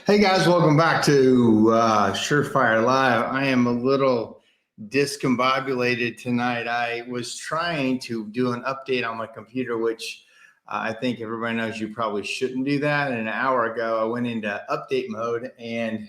Hey guys, welcome back to SureFire Live. I am a little discombobulated tonight. I was trying to do an update on my computer, which I think everybody knows you probably shouldn't do that. And an hour ago, I went into update mode and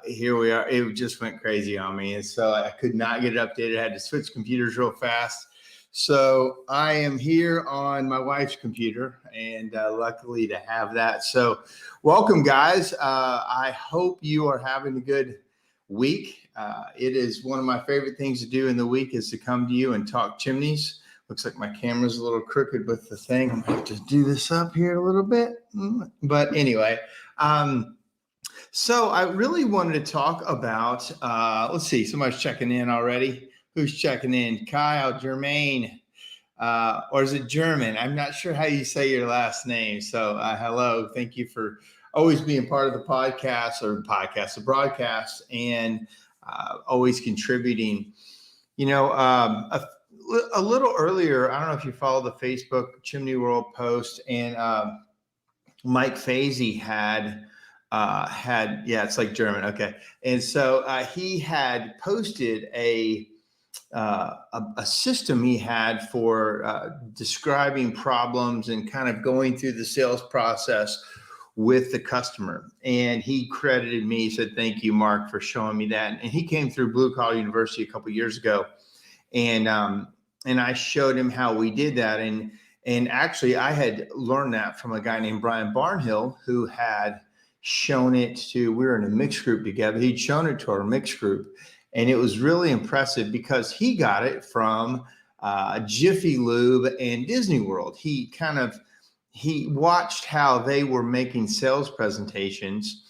here we are. It just went crazy on me. And so I could not get it updated. I had to switch computers real fast. So I am here on my wife's computer and luckily to have that. So welcome guys. I hope you are having a good week. It is one of my favorite things to do in the week is to come to you and talk chimneys. Looks like my camera's a little crooked with the thing. I'm gonna have to do this up here a little bit. But anyway, so I really wanted to talk about, let's see, somebody's checking in already. Who's checking in? Kyle, Jermaine, or is it German? I'm not sure how you say your last name. So hello, thank you for always being part of the the broadcast, and always contributing. You know, a little earlier, I don't know if you follow the Facebook Chimney World post, and Mike Fazy had, yeah, it's like German. Okay. And so he had posted a system he had for describing problems and kind of going through the sales process with the customer. And he credited me, said, thank you, Mark, for showing me that. And he came through Blue Collar University a couple of years ago. And I showed him how we did that. And actually I had learned that from a guy named Brian Barnhill, who had shown it to, we were in a mixed group together. He'd shown it to our mixed group. And it was really impressive because he got it from Jiffy Lube and Disney World. He watched how they were making sales presentations,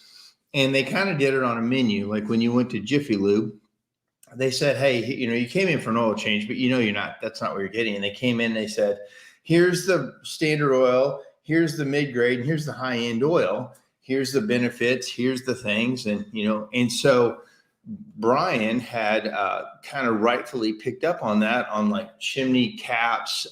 and they kind of did it on a menu. Like when you went to Jiffy Lube, they said, hey, you know, you came in for an oil change, but you know, that's not what you're getting. And they came in, and they said, here's the standard oil, here's the mid-grade, and here's the high-end oil. Here's the benefits, here's the things. And, you know, and so Brian had kind of rightfully picked up on that on like chimney caps,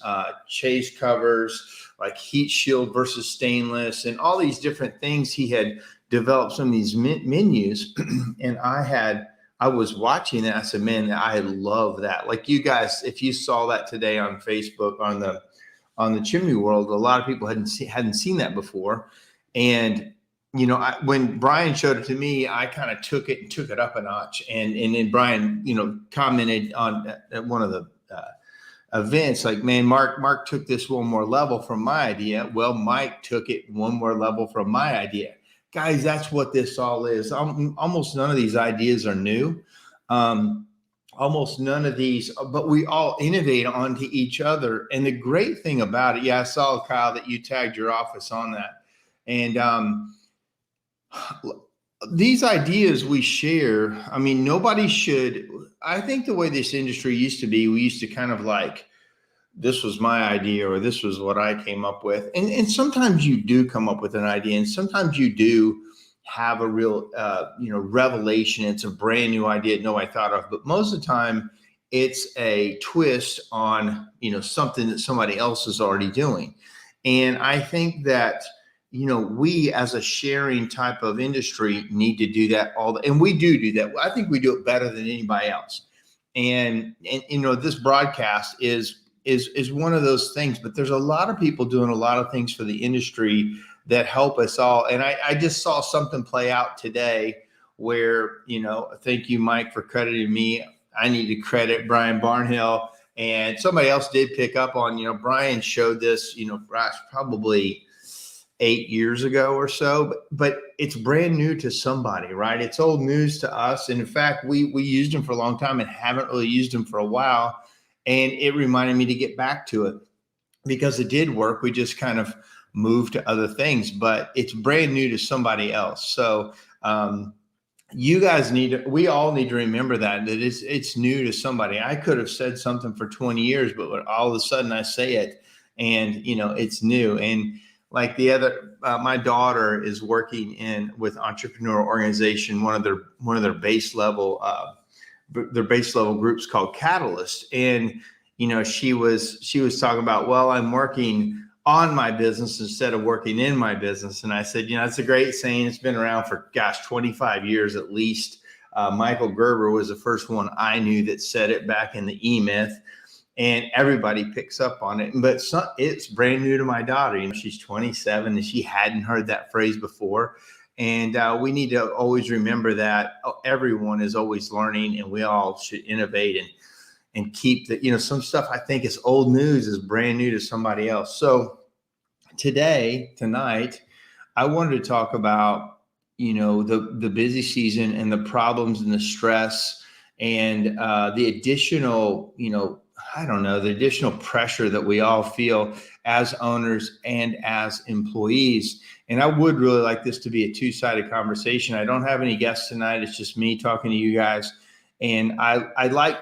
chase covers, like heat shield versus stainless, and all these different things. He had developed some of these menus, and I was watching that. I said, man, I love that. Like you guys, if you saw that today on Facebook on the Chimney World, a lot of people hadn't seen that before. And you know, when Brian showed it to me, I kind of took it up a notch. And then Brian, you know, commented on at one of the events, like, man, Mark took this one more level from my idea. Well, Mike took it one more level from my idea. Guys, that's what this all is. Almost none of these ideas are new. Almost none of these, but we all innovate onto each other. And the great thing about it, yeah, I saw, Kyle, that you tagged your office on that. And these ideas we share, I mean, nobody should, I think the way this industry used to be, we used to kind of like, this was my idea, or this was what I came up with. And sometimes you do come up with an idea, and sometimes you do have a real, you know, revelation. It's a brand new idea, no, I thought of, but most of the time it's a twist on, you know, something that somebody else is already doing. And I think that, you know, we as a sharing type of industry need to do that and we do that. I think we do it better than anybody else. And you know, this broadcast is one of those things, but there's a lot of people doing a lot of things for the industry that help us all. And I just saw something play out today where, thank you, Mike, for crediting me. I need to credit Brian Barnhill. And somebody else did pick up on, Brian showed this, gosh, probably 8 years ago or so, but it's brand new to somebody, right? It's old news to us. And in fact, we used them for a long time and haven't really used them for a while. And it reminded me to get back to it because it did work. We just kind of moved to other things, but it's brand new to somebody else. So, you guys we all need to remember that it's new to somebody. I could have said something for 20 years, but all of a sudden I say it and, it's new. And like my daughter is working with Entrepreneur Organization, one of their base level groups called Catalyst. And, she was talking about, well, I'm working on my business instead of working in my business. And I said, it's a great saying. It's been around for 25 years at least. Michael Gerber was the first one I knew that said it back in the E-Myth, and everybody picks up on it. But it's brand new to my daughter. She's 27 and she hadn't heard that phrase before. And we need to always remember that everyone is always learning, and we all should innovate and keep some stuff I think is old news is brand new to somebody else. So tonight, I wanted to talk about, the busy season and the problems and the stress and the additional, the additional pressure that we all feel as owners and as employees. And I would really like this to be a two-sided conversation. I don't have any guests tonight. It's just me talking to you guys. And I like,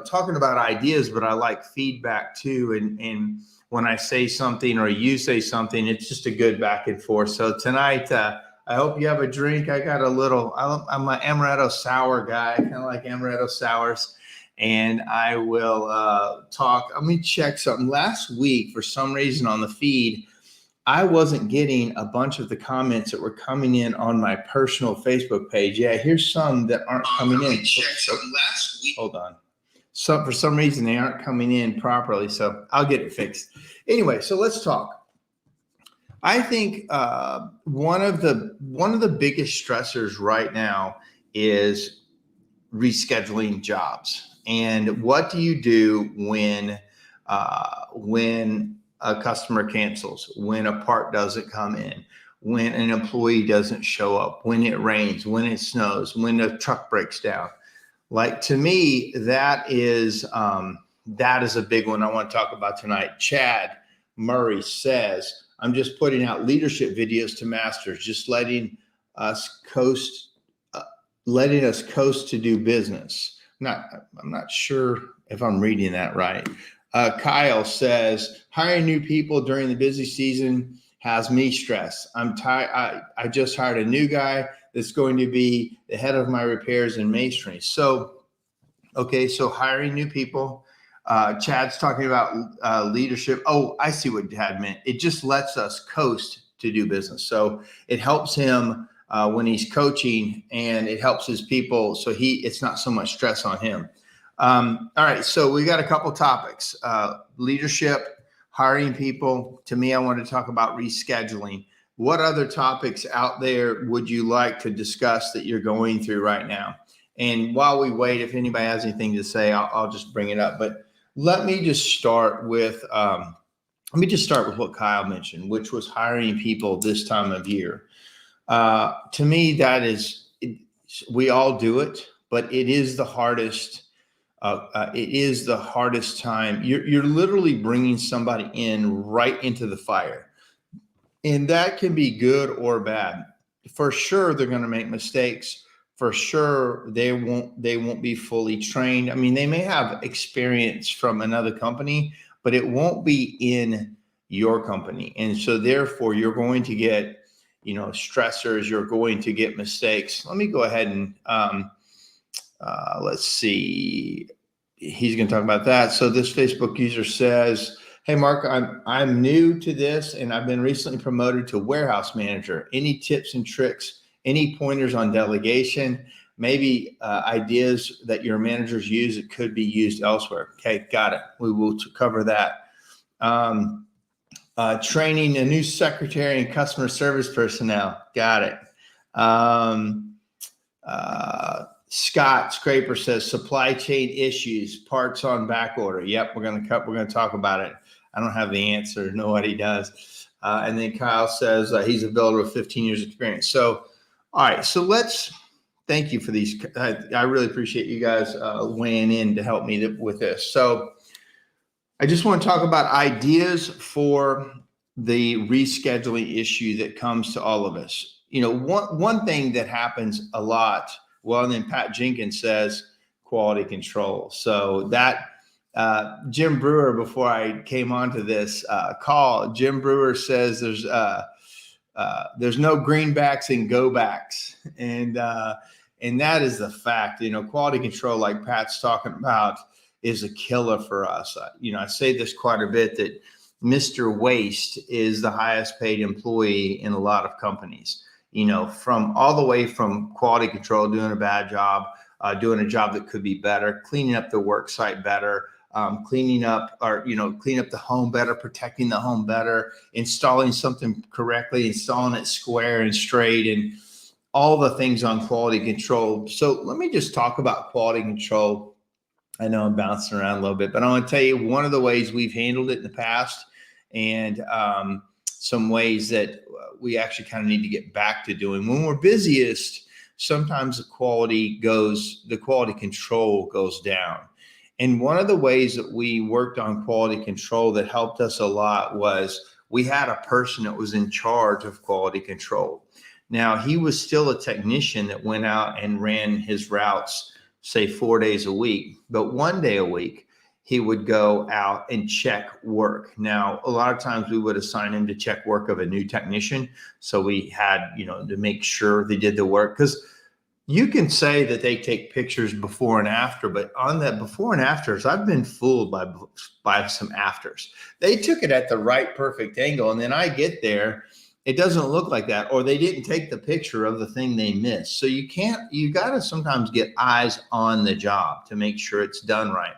talking about ideas, but I like feedback too. And when I say something or you say something, it's just a good back and forth. So tonight, I hope you have a drink. I got I'm an amaretto sour guy. I kind of like amaretto sours. And I will talk. Let me check something. Last week, for some reason on the feed, I wasn't getting a bunch of the comments that were coming in on my personal Facebook page. Yeah, here's some that aren't coming in. Check something last week. Hold on. So for some reason they aren't coming in properly, so I'll get it fixed. Anyway, so let's talk. I think one of the biggest stressors right now is rescheduling jobs. And what do you do when a customer cancels, when a part doesn't come in, when an employee doesn't show up, when it rains, when it snows, when the truck breaks down? Like, to me, that is a big one I want to talk about tonight. Chad Murray says, I'm just putting out leadership videos to masters, just letting us coast to do business. I'm not sure if I'm reading that right. Kyle says, hiring new people during the busy season has me stressed. I'm tired. I just hired a new guy that's going to be the head of my repairs and masonry. So hiring new people. Chad's talking about leadership. Oh, I see what Dad meant. It just lets us coast to do business. So it helps him when he's coaching, and it helps his people. So it's not so much stress on him. All right. So we got a couple topics, leadership, hiring people. To me, I want to talk about rescheduling. What other topics out there would you like to discuss that you're going through right now? And while we wait, if anybody has anything to say, I'll just bring it up. But let me just start with what Kyle mentioned, which was hiring people this time of year. To me, we all do it, but it is the hardest. It is the hardest time. You're literally bringing somebody in right into the fire. And that can be good or bad. For sure, they're going to make mistakes. For sure, they won't be fully trained. I mean, they may have experience from another company, but it won't be in your company. And so therefore, you're going to get, stressors. You're going to get mistakes. Let me go ahead and let's see. He's going to talk about that. So this Facebook user says, hey, Mark, I'm new to this, and I've been recently promoted to warehouse manager. Any tips and tricks, any pointers on delegation, maybe ideas that your managers use that could be used elsewhere? Okay, got it. We will cover that. Training a new secretary and customer service personnel. Got it. Scott Scraper says supply chain issues, parts on back order. Yep, we're going to talk about it. I don't have the answer. Nobody does. And then Kyle says he's a builder with 15 years experience. So, all right. So thank you for these. I really appreciate you guys weighing in to help me with this. So I just want to talk about ideas for the rescheduling issue that comes to all of us. One thing that happens a lot. Well, and then Pat Jenkins says quality control. So that Jim Brewer, before I came onto this call, Jim Brewer says there's no greenbacks and go backs, and that is the fact. Quality control, like Pat's talking about, is a killer for us. I say this quite a bit that Mr. Waste is the highest paid employee in a lot of companies. From all the way from quality control, doing a bad job, doing a job that could be better, cleaning up the work site better, cleaning up the home better, protecting the home better, installing something correctly, installing it square and straight, and all the things on quality control. So let me just talk about quality control. I know I'm bouncing around a little bit, but I want to tell you one of the ways we've handled it in the past, and some ways that we actually kind of need to get back to doing. When we're busiest, sometimes the quality control goes down. And one of the ways that we worked on quality control that helped us a lot was we had a person that was in charge of quality control. Now, he was still a technician that went out and ran his routes, say 4 days a week, but 1 day a week, he would go out and check work. Now, a lot of times we would assign him to check work of a new technician. So we had, to make sure they did the work, because you can say that they take pictures before and after, but on that before and afters, I've been fooled by some afters. They took it at the right perfect angle, and then I get there, it doesn't look like that, or they didn't take the picture of the thing they missed. So you got to sometimes get eyes on the job to make sure it's done right.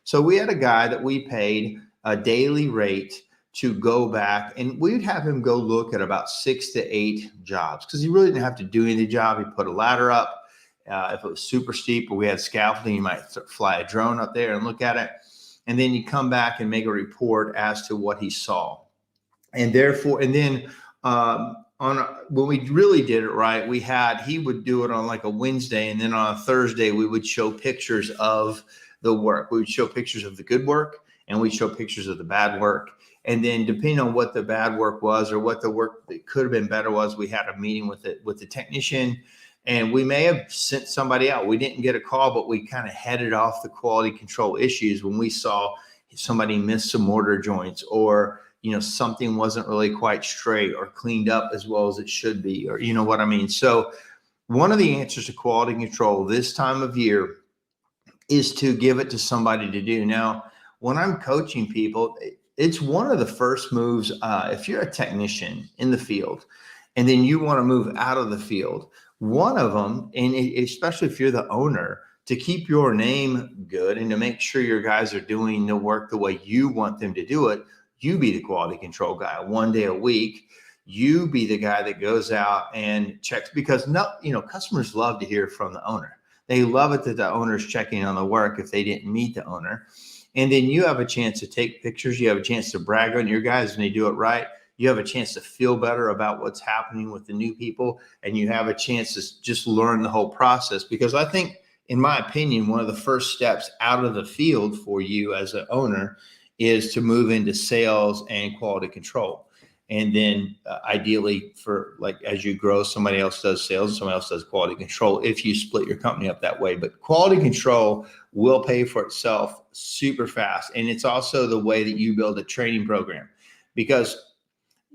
So we had a guy that we paid a daily rate to go back, and we'd have him go look at about 6 to 8 jobs, because he really didn't have to do any job. He put a ladder up. If it was super steep or we had scaffolding, you might fly a drone up there and look at it. And then you come back and make a report as to what he saw. And then when we really did it right, he would do it on like a Wednesday, and then on a Thursday, we would show pictures of the work. We would show pictures of the good work, and we'd show pictures of the bad work. And then depending on what the bad work was or what the work that could have been better was, we had a meeting with the technician, and we may have sent somebody out. We didn't get a call, but we kind of headed off the quality control issues when we saw somebody miss some mortar joints, or something wasn't really quite straight or cleaned up as well as it should be, or what I mean. So one of the answers to quality control this time of year is to give it to somebody to do. Now, when I'm coaching people, it's one of the first moves. If you're a technician in the field and then you want to move out of the field, one of them, and especially if you're the owner, to keep your name good and to make sure your guys are doing the work the way you want them to do it, you be the quality control guy 1 day a week. You be the guy that goes out and checks, because customers love to hear from the owner. They love it that the owner's checking on the work if they didn't meet the owner. And then you have a chance to take pictures. You have a chance to brag on your guys when they do it right. You have a chance to feel better about what's happening with the new people. And you have a chance to just learn the whole process. Because I think, in my opinion, one of the first steps out of the field for you as an owner is to move into sales and quality control. And then ideally, for as you grow, somebody else does sales and somebody else does quality control, if you split your company up that way. But quality control will pay for itself super fast. And it's also the way that you build a training program. Because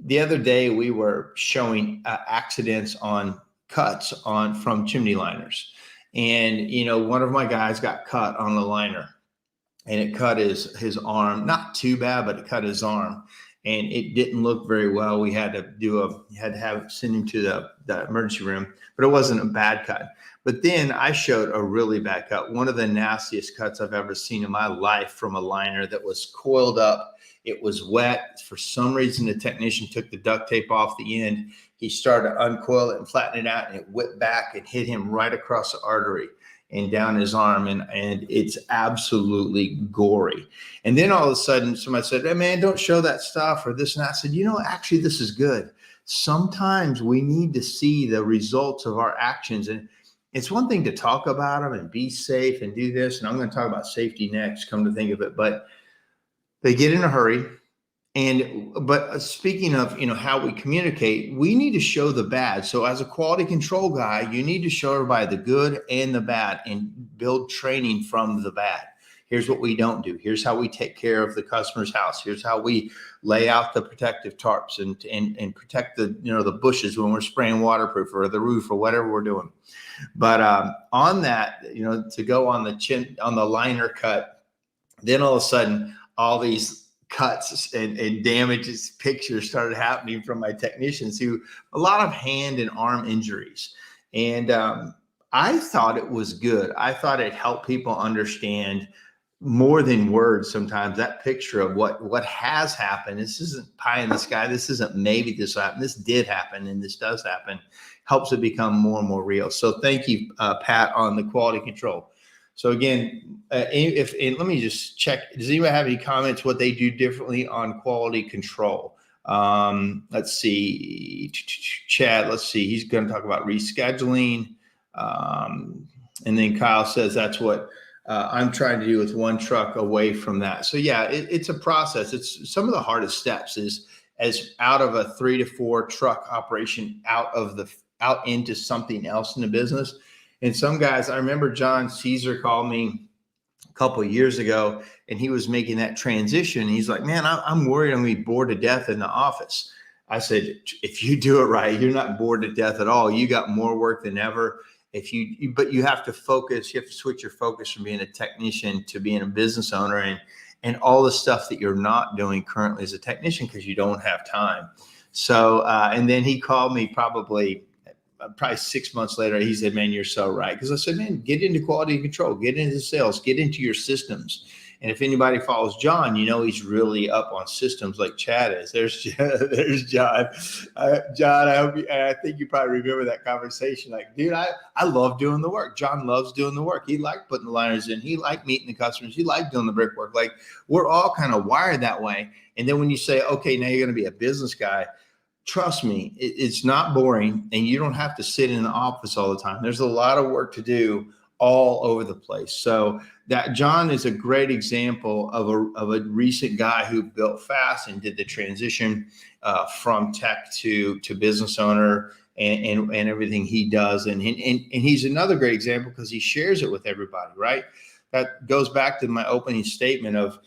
the other day we were showing accidents on cuts from chimney liners. And, one of my guys got cut on the liner, and it cut his arm, not too bad, but it cut his arm. And it didn't look very well. We had to send him to the emergency room, but it wasn't a bad cut. But then I showed a really bad cut, one of the nastiest cuts I've ever seen in my life, from a liner that was coiled up. It was wet. For some reason, the technician took the duct tape off the end. he started to uncoil it and flatten it out, and it whipped back and hit him right across the artery and down his arm. And it's absolutely gory. And then all of a sudden somebody said, hey man, don't show that stuff or this and that. I said, actually this is good. Sometimes we need to see the results of our actions. And it's one thing to talk about them and be safe and do this. And I'm going to talk about safety next, come to think of it, but they get in a hurry. But speaking of, how we communicate, we need to show the bad. So as a quality control guy, you need to show everybody the good and the bad and build training from the bad. Here's what we don't do. Here's how we take care of the customer's house. Here's how we lay out the protective tarps and protect the bushes when we're spraying waterproof or the roof or whatever we're doing. But on that, to go on the liner cut, then all of a sudden, all these cuts and damages pictures started happening from my technicians who a lot of hand and arm injuries. And I thought it was good. I thought it helped people understand more than words. Sometimes that picture of what has happened, this isn't pie in the sky. This isn't maybe this happened. This did happen. And this does happen, helps it become more and more real. So thank you, Pat, on the quality control. So again, let me just check. Does anybody have any comments what they do differently on quality control? Let's see, Chad, let's see. He's going to talk about rescheduling. And then Kyle says that's what I'm trying to do with one truck away from that. So yeah, it's a process. It's some of the hardest steps is as out of a 3 to 4 truck operation out into something else in the business. And some guys, I remember John Caesar called me a couple of years ago and he was making that transition. He's like, man, I'm worried I'm going to be bored to death in the office. I said, if you do it right, you're not bored to death at all. You got more work than ever. But you have to focus, you have to switch your focus from being a technician to being a business owner and all the stuff that you're not doing currently as a technician because you don't have time. So, and then he called me probably 6 months later. He said, man, you're so right. Because I said, man, get into quality control, get into sales, get into your systems. And if anybody follows John, he's really up on systems like Chad is. There's John. John, I think you probably remember that conversation. Like, dude, I love doing the work. John loves doing the work. He liked putting the liners in. He liked meeting the customers. He liked doing the brickwork. Like, we're all kind of wired that way. And then when you say, okay, now you're going to be a business guy, trust me, it's not boring, and you don't have to sit in the office all the time. There's a lot of work to do all over the place. So that John is a great example of a recent guy who built fast and did the transition from tech to business owner and everything he does. And he's another great example because he shares it with everybody, right? That goes back to my opening statement of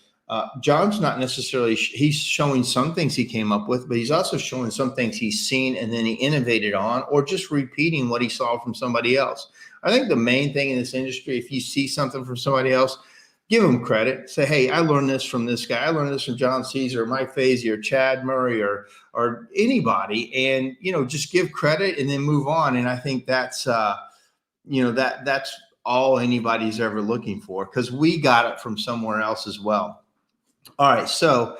John's not necessarily, he's showing some things he came up with, but he's also showing some things he's seen and then he innovated on, or just repeating what he saw from somebody else. I think the main thing in this industry, if you see something from somebody else, give them credit. Say, hey, I learned this from this guy. I learned this from John Caesar, Mike Fazy, or Chad Murray, or anybody. And, just give credit and then move on. And I think that's, that's all anybody's ever looking for, because we got it from somewhere else as well. All right. So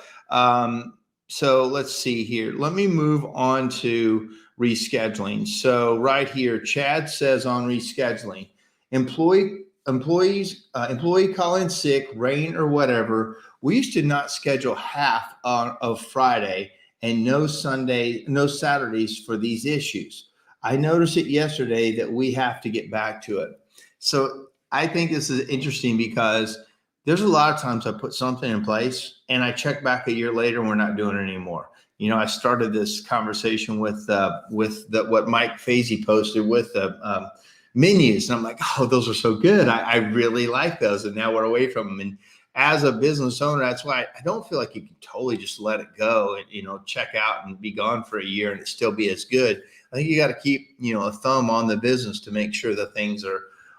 let's see here. Let me move on to rescheduling. So right here, Chad says on rescheduling, employee call in sick, rain or whatever. We used to not schedule half of Friday and no Saturdays for these issues. I noticed it yesterday that we have to get back to it. So I think this is interesting because there's a lot of times I put something in place and I check back a year later and we're not doing it anymore. I started this conversation with what Mike Fazy posted with the menus. And I'm like, oh, those are so good. I really like those. And now we're away from them. And as a business owner, that's why I don't feel like you can totally just let it go and, check out and be gone for a year and it still be as good. I think you got to keep, a thumb on the business to make sure that things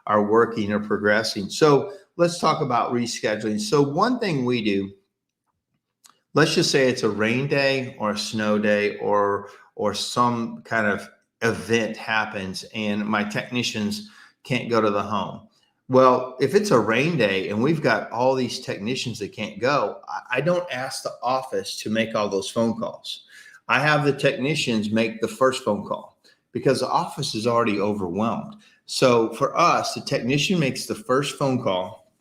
are working or progressing. So let's talk about rescheduling. So one thing we do, let's just say it's a rain day or a snow day or some kind of event happens and my technicians can't go to the home. Well, if it's a rain day and we've got all these technicians that can't go, I don't ask the office to make all those phone calls. I have the technicians make the first phone call because the office is already overwhelmed. So for us, the technician makes the first phone call.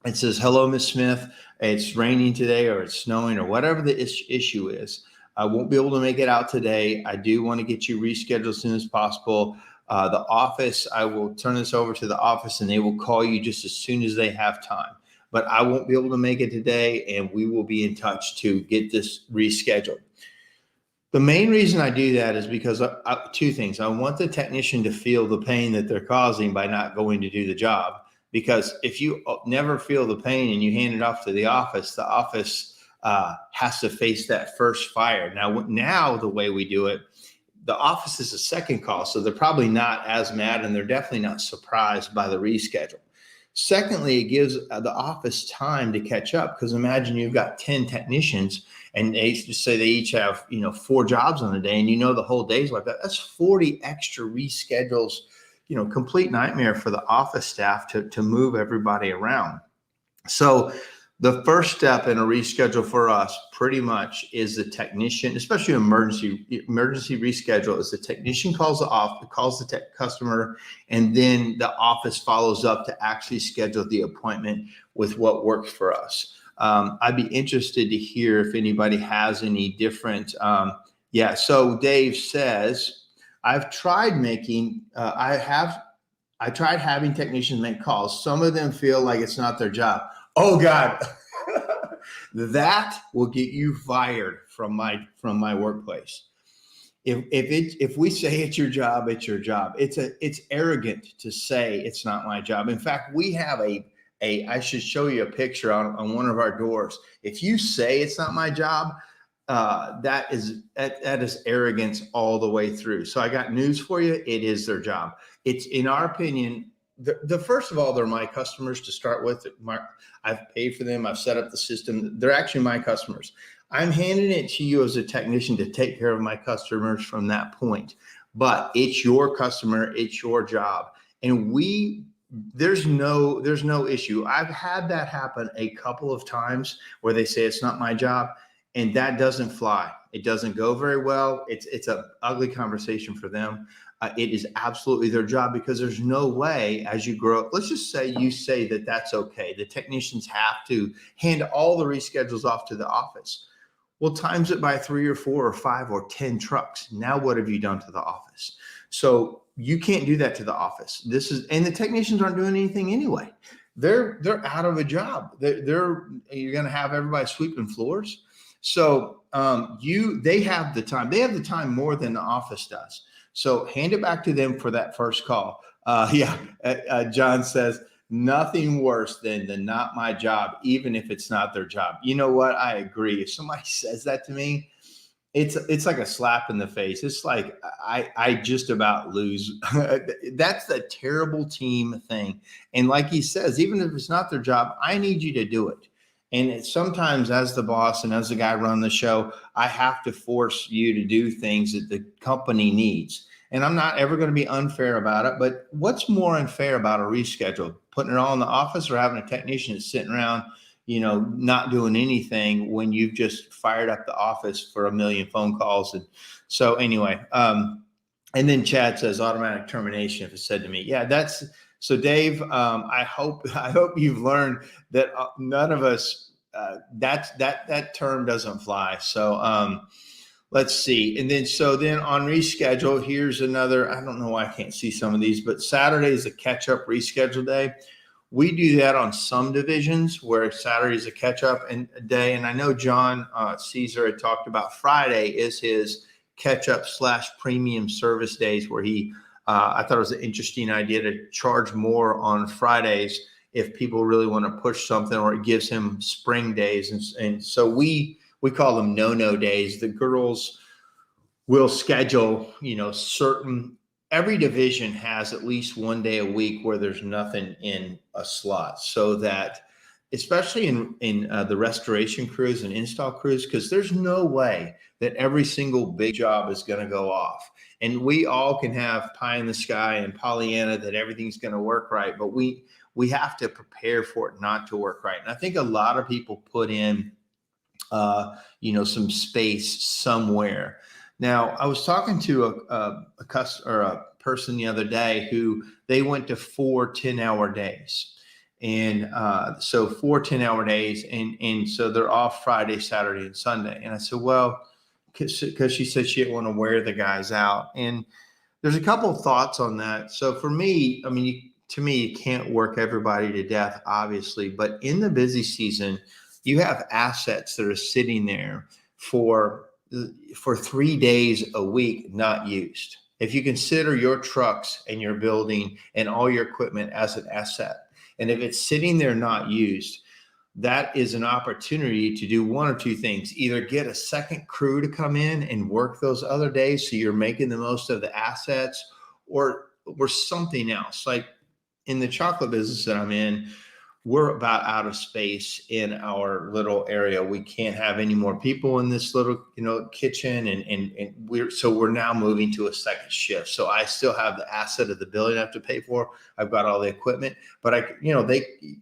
It says, "Hello, Miss Smith. It's raining today or it's snowing or whatever the issue is. I won't be able to make it out today. I do want to get you rescheduled as soon as possible. The office, I will turn this over to the office and they will call you just as soon as they have time. But I won't be able to make it today and we will be in touch to get this rescheduled." The main reason I do that is because two things. I want the technician to feel the pain that they're causing by not going to do the job. Because if you never feel the pain and you hand it off to the office has to face that first fire. Now the way we do it, the office is a second call, so they're probably not as mad and they're definitely not surprised by the reschedule. Secondly, it gives the office time to catch up, because imagine you've got 10 technicians and they just say they each have 4 jobs on a day, and the whole day's like that. That's 40 extra reschedules, complete nightmare for the office staff to move everybody around. So the first step in a reschedule for us pretty much is the technician, especially emergency reschedule, is the technician calls the customer, and then the office follows up to actually schedule the appointment with what works for us. I'd be interested to hear if anybody has any different. So Dave says, I've tried I tried having technicians make calls. Some of them feel like it's not their job. Oh God, that will get you fired from my workplace. If we say it's your job, it's your job. It's arrogant to say it's not my job. In fact, we have I should show you a picture on one of our doors. If you say it's not my job, that is arrogance all the way through. So I got news for you. It is their job. It's, in our opinion, the first of all, they're my customers to start with. I've paid for them. I've set up the system. They're actually my customers. I'm handing it to you as a technician to take care of my customers from that point. But it's your customer. It's your job. And there's no issue. I've had that happen a couple of times where they say it's not my job, and that doesn't fly. It doesn't go very well. It's an ugly conversation for them. It is absolutely their job, because there's no way as you grow up. Let's just say you say that that's okay. The technicians have to hand all the reschedules off to the office. Well, times it by 3 or 4 or 5 or 10 trucks. Now what have you done to the office? So you can't do that to the office. And the technicians aren't doing anything anyway. They're out of a job. You're going to have everybody sweeping floors. So they have the time. They have the time more than the office does. So hand it back to them for that first call. John says, nothing worse than the not my job, even if it's not their job. You know what? I agree. If somebody says that to me, it's like a slap in the face. It's like I just about lose. That's the terrible team thing. And like he says, even if it's not their job, I need you to do it. And sometimes as the boss and as the guy running the show, I have to force you to do things that the company needs. And I'm not ever going to be unfair about it. But what's more unfair about a reschedule? Putting it all in the office, or having a technician that's sitting around, not doing anything when you've just fired up the office for a million phone calls? And so anyway, and then Chad says automatic termination if it's said to me. Yeah, so Dave, I hope you've learned that none of us, that term doesn't fly. So let's see. And then on reschedule, here's another, I don't know why I can't see some of these, but Saturday is a catch-up reschedule day. We do that on some divisions where Saturday is a catch-up day. And I know John Caesar had talked about Friday is his catch-up / premium service days, where I thought it was an interesting idea to charge more on Fridays if people really want to push something, or it gives him spring days. And so we call them no days. The girls will schedule, every division has at least one day a week where there's nothing in a slot, so that especially in the restoration crews and install crews, because there's no way that every single big job is going to go off. And we all can have pie in the sky and Pollyanna that everything's going to work right, but we have to prepare for it not to work right. And I think a lot of people put in, some space somewhere. Now, I was talking to a customer or a person the other day who they went to 4 10-hour days. And so 4 10-hour days. And so they're off Friday, Saturday, and Sunday. And I said, well, because she said she didn't want to wear the guys out. And there's a couple of thoughts on that. So for me, I mean, to me, you can't work everybody to death, obviously, but in the busy season, you have assets that are sitting there for 3 days a week, not used. If you consider your trucks and your building and all your equipment as an asset, and if it's sitting there not used, that is an opportunity to do one or two things. Either get a second crew to come in and work those other days so you're making the most of the assets, or something else. Like in the chocolate business that I'm in, we're about out of space in our little area. We can't have any more people in this little, kitchen. And we're now moving to a second shift. So I still have the asset of the building I have to pay for. I've got all the equipment, but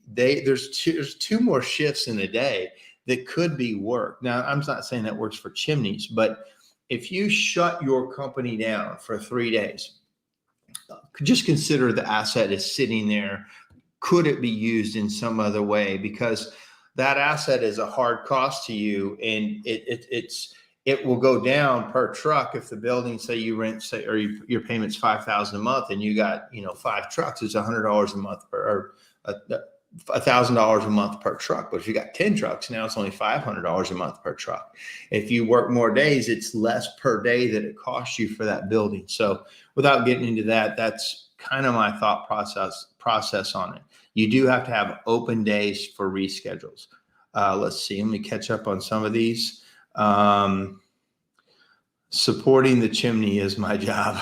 there's two more shifts in a day that could be work. Now, I'm not saying that works for chimneys, but if you shut your company down for 3 days, just consider the asset is sitting there. Could it be used in some other way? Because that asset is a hard cost to you, and it will go down per truck. If the building, say you rent, or your payment's $5,000 a month, and you got 5 trucks, it's $100 a month, or $1,000 a month per truck. But if you got 10 trucks, now it's only $500 a month per truck. If you work more days, it's less per day that it costs you for that building. So without getting into that, that's kind of my thought process on it. You do have to have open days for reschedules. Let's see. Let me catch up on some of these. Supporting the chimney is my job,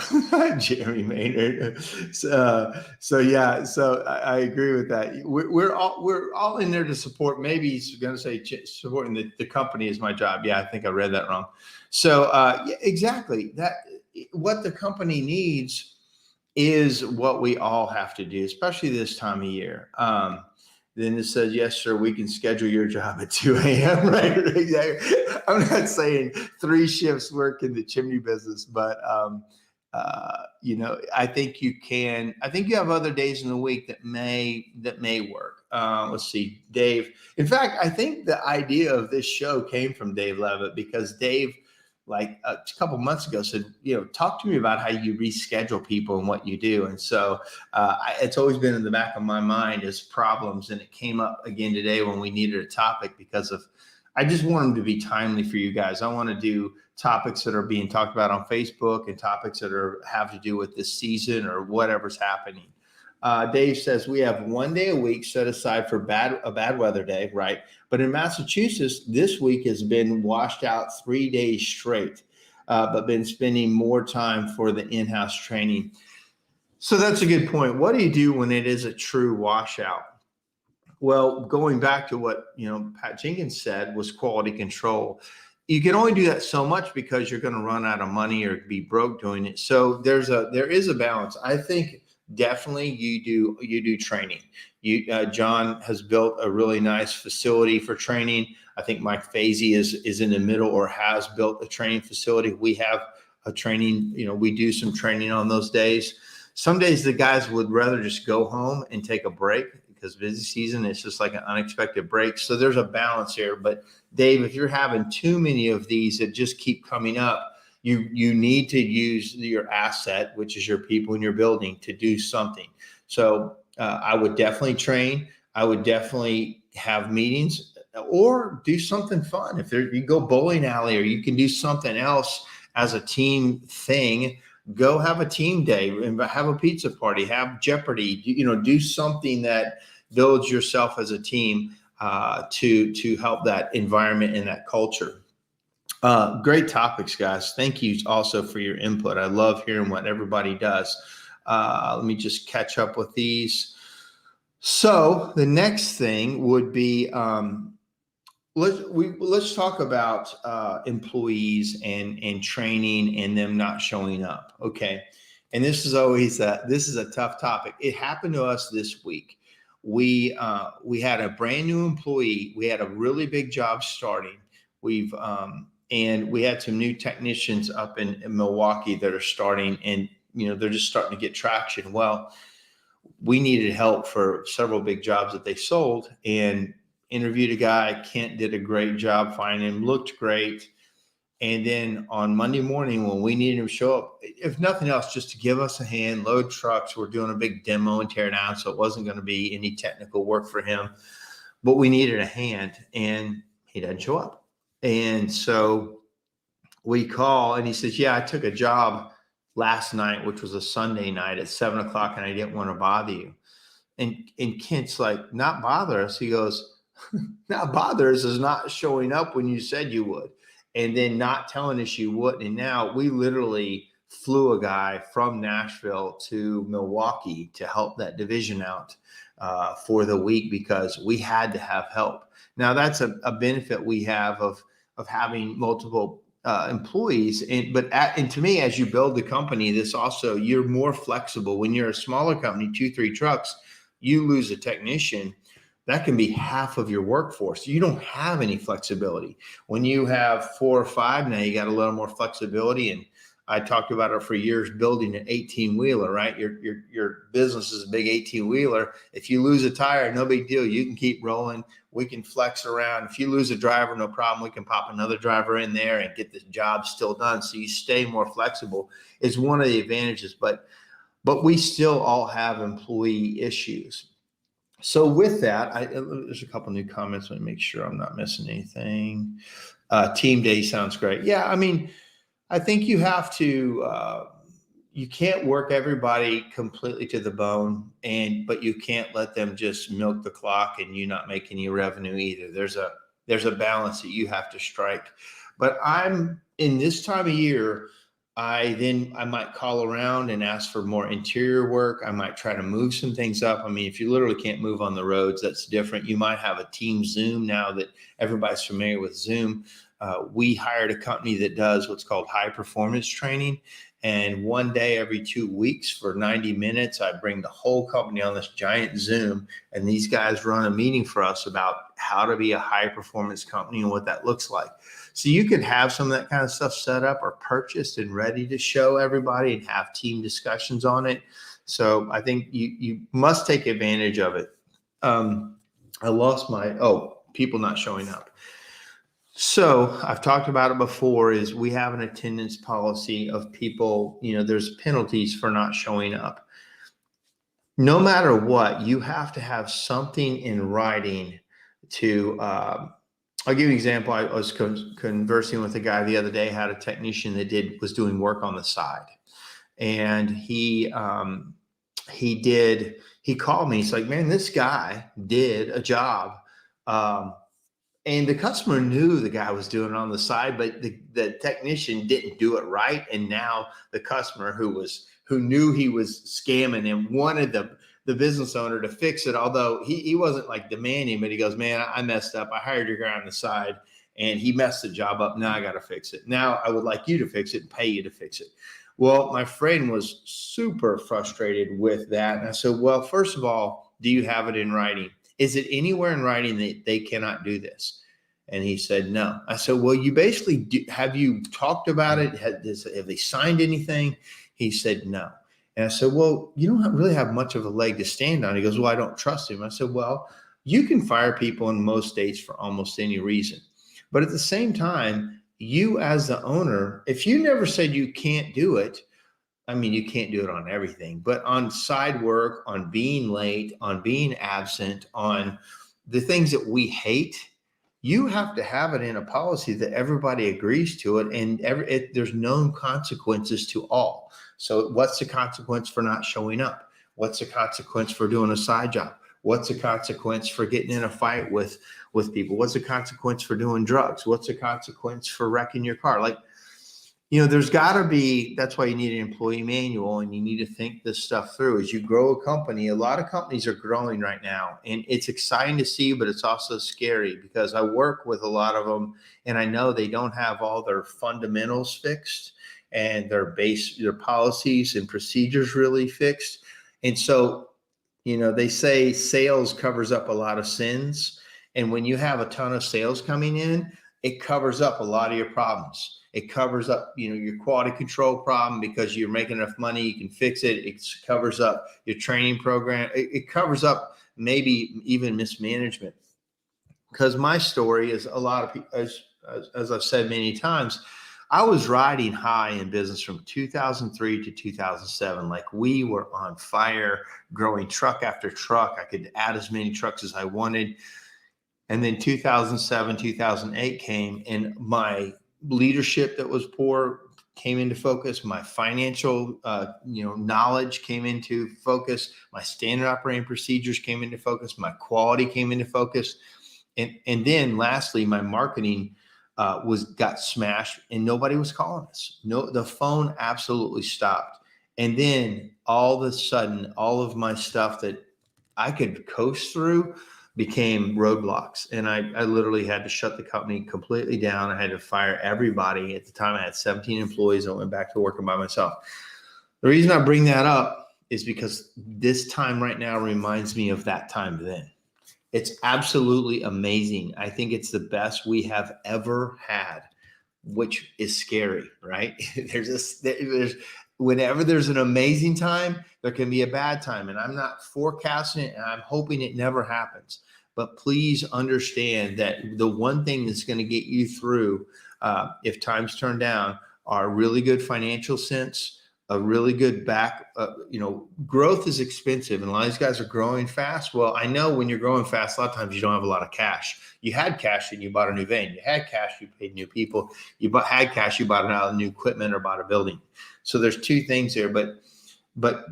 Jeremy Maynard. So yeah. So I agree with that. We're all in there to support. Maybe he's going to say supporting the company is my job. Yeah, I think I read that wrong. So yeah, exactly. What the company needs is what we all have to do, especially this time of year. Then it says, yes, sir, we can schedule your job at 2 a.m. Right? Exactly. I'm not saying 3 shifts work in the chimney business, but I think you can. I think you have other days in the week that may work. Let's see, Dave. In fact, I think the idea of this show came from Dave Levitt, because Dave, like a couple months ago, said, talk to me about how you reschedule people and what you do. And so it's always been in the back of my mind as problems. And it came up again today when we needed a topic, because I just want them to be timely for you guys. I want to do topics that are being talked about on Facebook, and topics that have to do with this season or whatever's happening. Dave says we have 1 day a week set aside for a bad weather day, right? But in Massachusetts, this week has been washed out 3 days straight, but been spending more time for the in-house training. So that's a good point. What do you do when it is a true washout? Well, going back to what Pat Jenkins said was quality control. You can only do that so much, because you're going to run out of money or be broke doing it. So there is a balance. I think definitely you do training. John has built a really nice facility for training. I think Mike Fazy is in the middle, or has built a training facility. We have a training, we do some training on those days. Some days the guys would rather just go home and take a break, because busy season, it's just like an unexpected break. So there's a balance here. But Dave, if you're having too many of these that just keep coming up, you need to use your asset, which is your people in your building, to do something. So I would definitely train. I would definitely have meetings, or do something fun. If you go bowling alley, or you can do something else as a team thing, go have a team day and have a pizza party, have Jeopardy, do something that builds yourself as a team to help that environment and that culture. Great topics, guys. Thank you also for your input. I love hearing what everybody does. Let me just catch up with these. So the next thing would be, let's talk about employees and training and them not showing up. Okay. And this is always a tough topic. It happened to us this week. We had a brand new employee. We had a really big job starting. And we had some new technicians up in Milwaukee that are starting, and they're just starting to get traction. Well, we needed help for several big jobs that they sold, and interviewed a guy. Kent did a great job finding him, looked great. And then on Monday morning, when we needed him to show up, if nothing else, just to give us a hand, load trucks. We're doing a big demo and tear down, so it wasn't going to be any technical work for him, but we needed a hand, and he didn't show up. And so we call, and he says, yeah, I took a job last night, which was a Sunday night at 7:00, and I didn't want to bother you. And Kent's like, not bother us. He goes, not bother us is not showing up when you said you would, and then not telling us you would. And now we literally flew a guy from Nashville to Milwaukee to help that division out for the week, because we had to have help. Now that's a benefit we have of having multiple employees. And to me, as you build the company, this also, you're more flexible. When you're a smaller company, 2-3 trucks, you lose a technician, that can be half of your workforce. You don't have any flexibility. When you have 4 or 5, now you got a little more flexibility. And I talked about it for years, building an 18-wheeler, right? Your business is a big 18-wheeler. If you lose a tire, no big deal. You can keep rolling. We can flex around. If you lose a driver, no problem. We can pop another driver in there and get the job still done. So you stay more flexible. It's one of the advantages, but we still all have employee issues. So with that, there's a couple new comments. Let me make sure I'm not missing anything. Team day sounds great. Yeah, I mean, I think you have to, you can't work everybody completely to the bone, but you can't let them just milk the clock and you not make any revenue either. There's a balance that you have to strike. But I'm in this time of year, I might call around and ask for more interior work. I might try to move some things up. I mean, if you literally can't move on the roads, that's different. You might have a team Zoom now that everybody's familiar with Zoom. We hired a company that does what's called high performance training. And one day every 2 weeks for 90 minutes, I bring the whole company on this giant Zoom, and these guys run a meeting for us about how to be a high performance company and what that looks like. So you could have some of that kind of stuff set up or purchased and ready to show everybody and have team discussions on it. So I think you must take advantage of it. I lost people not showing up. So I've talked about it before, is we have an attendance policy of people, there's penalties for not showing up. No matter what, you have to have something in writing to, I'll give you an example. I was conversing with a guy the other day, had a technician that was doing work on the side. And he called me. He's like, man, this guy did a job. And the customer knew the guy was doing it on the side, but the technician didn't do it right. And now the customer who knew he was scamming and wanted the business owner to fix it, although he wasn't like demanding, but he goes, man, I messed up. I hired your guy on the side and he messed the job up. Now I got to fix it. Now I would like you to fix it and pay you to fix it. Well, my friend was super frustrated with that. And I said, well, first of all, do you have it in writing? Is it anywhere in writing that they cannot do this? And he said, no. I said, well, you basically have you talked about it? Have they signed anything? He said, no. And I said, well, you don't really have much of a leg to stand on. He goes, well, I don't trust him. I said, well, you can fire people in most states for almost any reason. But at the same time, you as the owner, if you never said you can't do it, I mean, you can't do it on everything, but on side work, on being late, on being absent, on the things that we hate, you have to have it in a policy that everybody agrees to it, and there's known consequences to all. So what's the consequence for not showing up? What's the consequence for doing a side job? What's the consequence for getting in a fight with people? What's the consequence for doing drugs? What's the consequence for wrecking your car? Like, there's got to be, that's why you need an employee manual, and you need to think this stuff through. As you grow a company, a lot of companies are growing right now, and it's exciting to see, but it's also scary because I work with a lot of them and I know they don't have all their fundamentals fixed and their policies and procedures really fixed. And so, they say sales covers up a lot of sins. And when you have a ton of sales coming in, it covers up a lot of your problems. It covers up, your quality control problem because you're making enough money, you can fix it. It covers up your training program. It covers up maybe even mismanagement. Because my story is a lot of people, as I've said many times, I was riding high in business from 2003 to 2007. Like we were on fire, growing truck after truck. I could add as many trucks as I wanted. And then 2007, 2008 came, and my leadership that was poor came into focus. My financial, knowledge came into focus. My standard operating procedures came into focus. My quality came into focus. And then lastly, my marketing got smashed, and nobody was calling us. No, the phone absolutely stopped. And then all of a sudden, all of my stuff that I could coast through became roadblocks. And I literally had to shut the company completely down. I had to fire everybody. At the time, I had 17 employees. I went back to working by myself. The reason I bring that up is because this time right now reminds me of that time then. It's absolutely amazing. I think it's the best we have ever had, which is scary, right? Whenever there's an amazing time, there can be a bad time. And I'm not forecasting it, and I'm hoping it never happens. But please understand that the one thing that's going to get you through, if times turn down, are really good financial sense, a really good growth is expensive, and a lot of these guys are growing fast. Well, I know when you're growing fast, a lot of times you don't have a lot of cash. You had cash and you bought a new van. You had cash, you paid new people. Had cash, you bought new equipment or bought a building. So there's two things there, but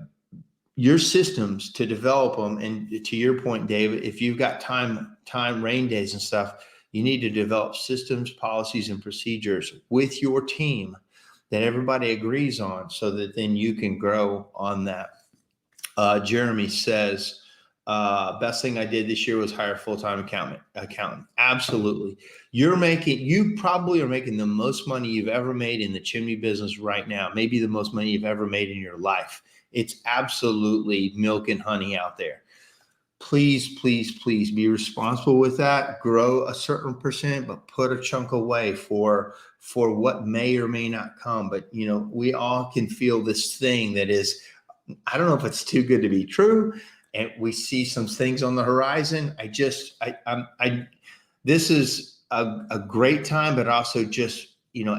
your systems to develop them, and to your point, David, if you've got time, rain days and stuff, you need to develop systems, policies, and procedures with your team that everybody agrees on, so that then you can grow on that. Jeremy says, best thing I did this year was hire a full-time accountant. Absolutely. You probably are making the most money you've ever made in the chimney business right now. Maybe the most money you've ever made in your life. It's absolutely milk and honey out there. Please, please, please be responsible with that. Grow a certain percent, but put a chunk away for what may or may not come. But, we all can feel this thing that is, I don't know if it's too good to be true. And we see some things on the horizon. This is a great time, but also just,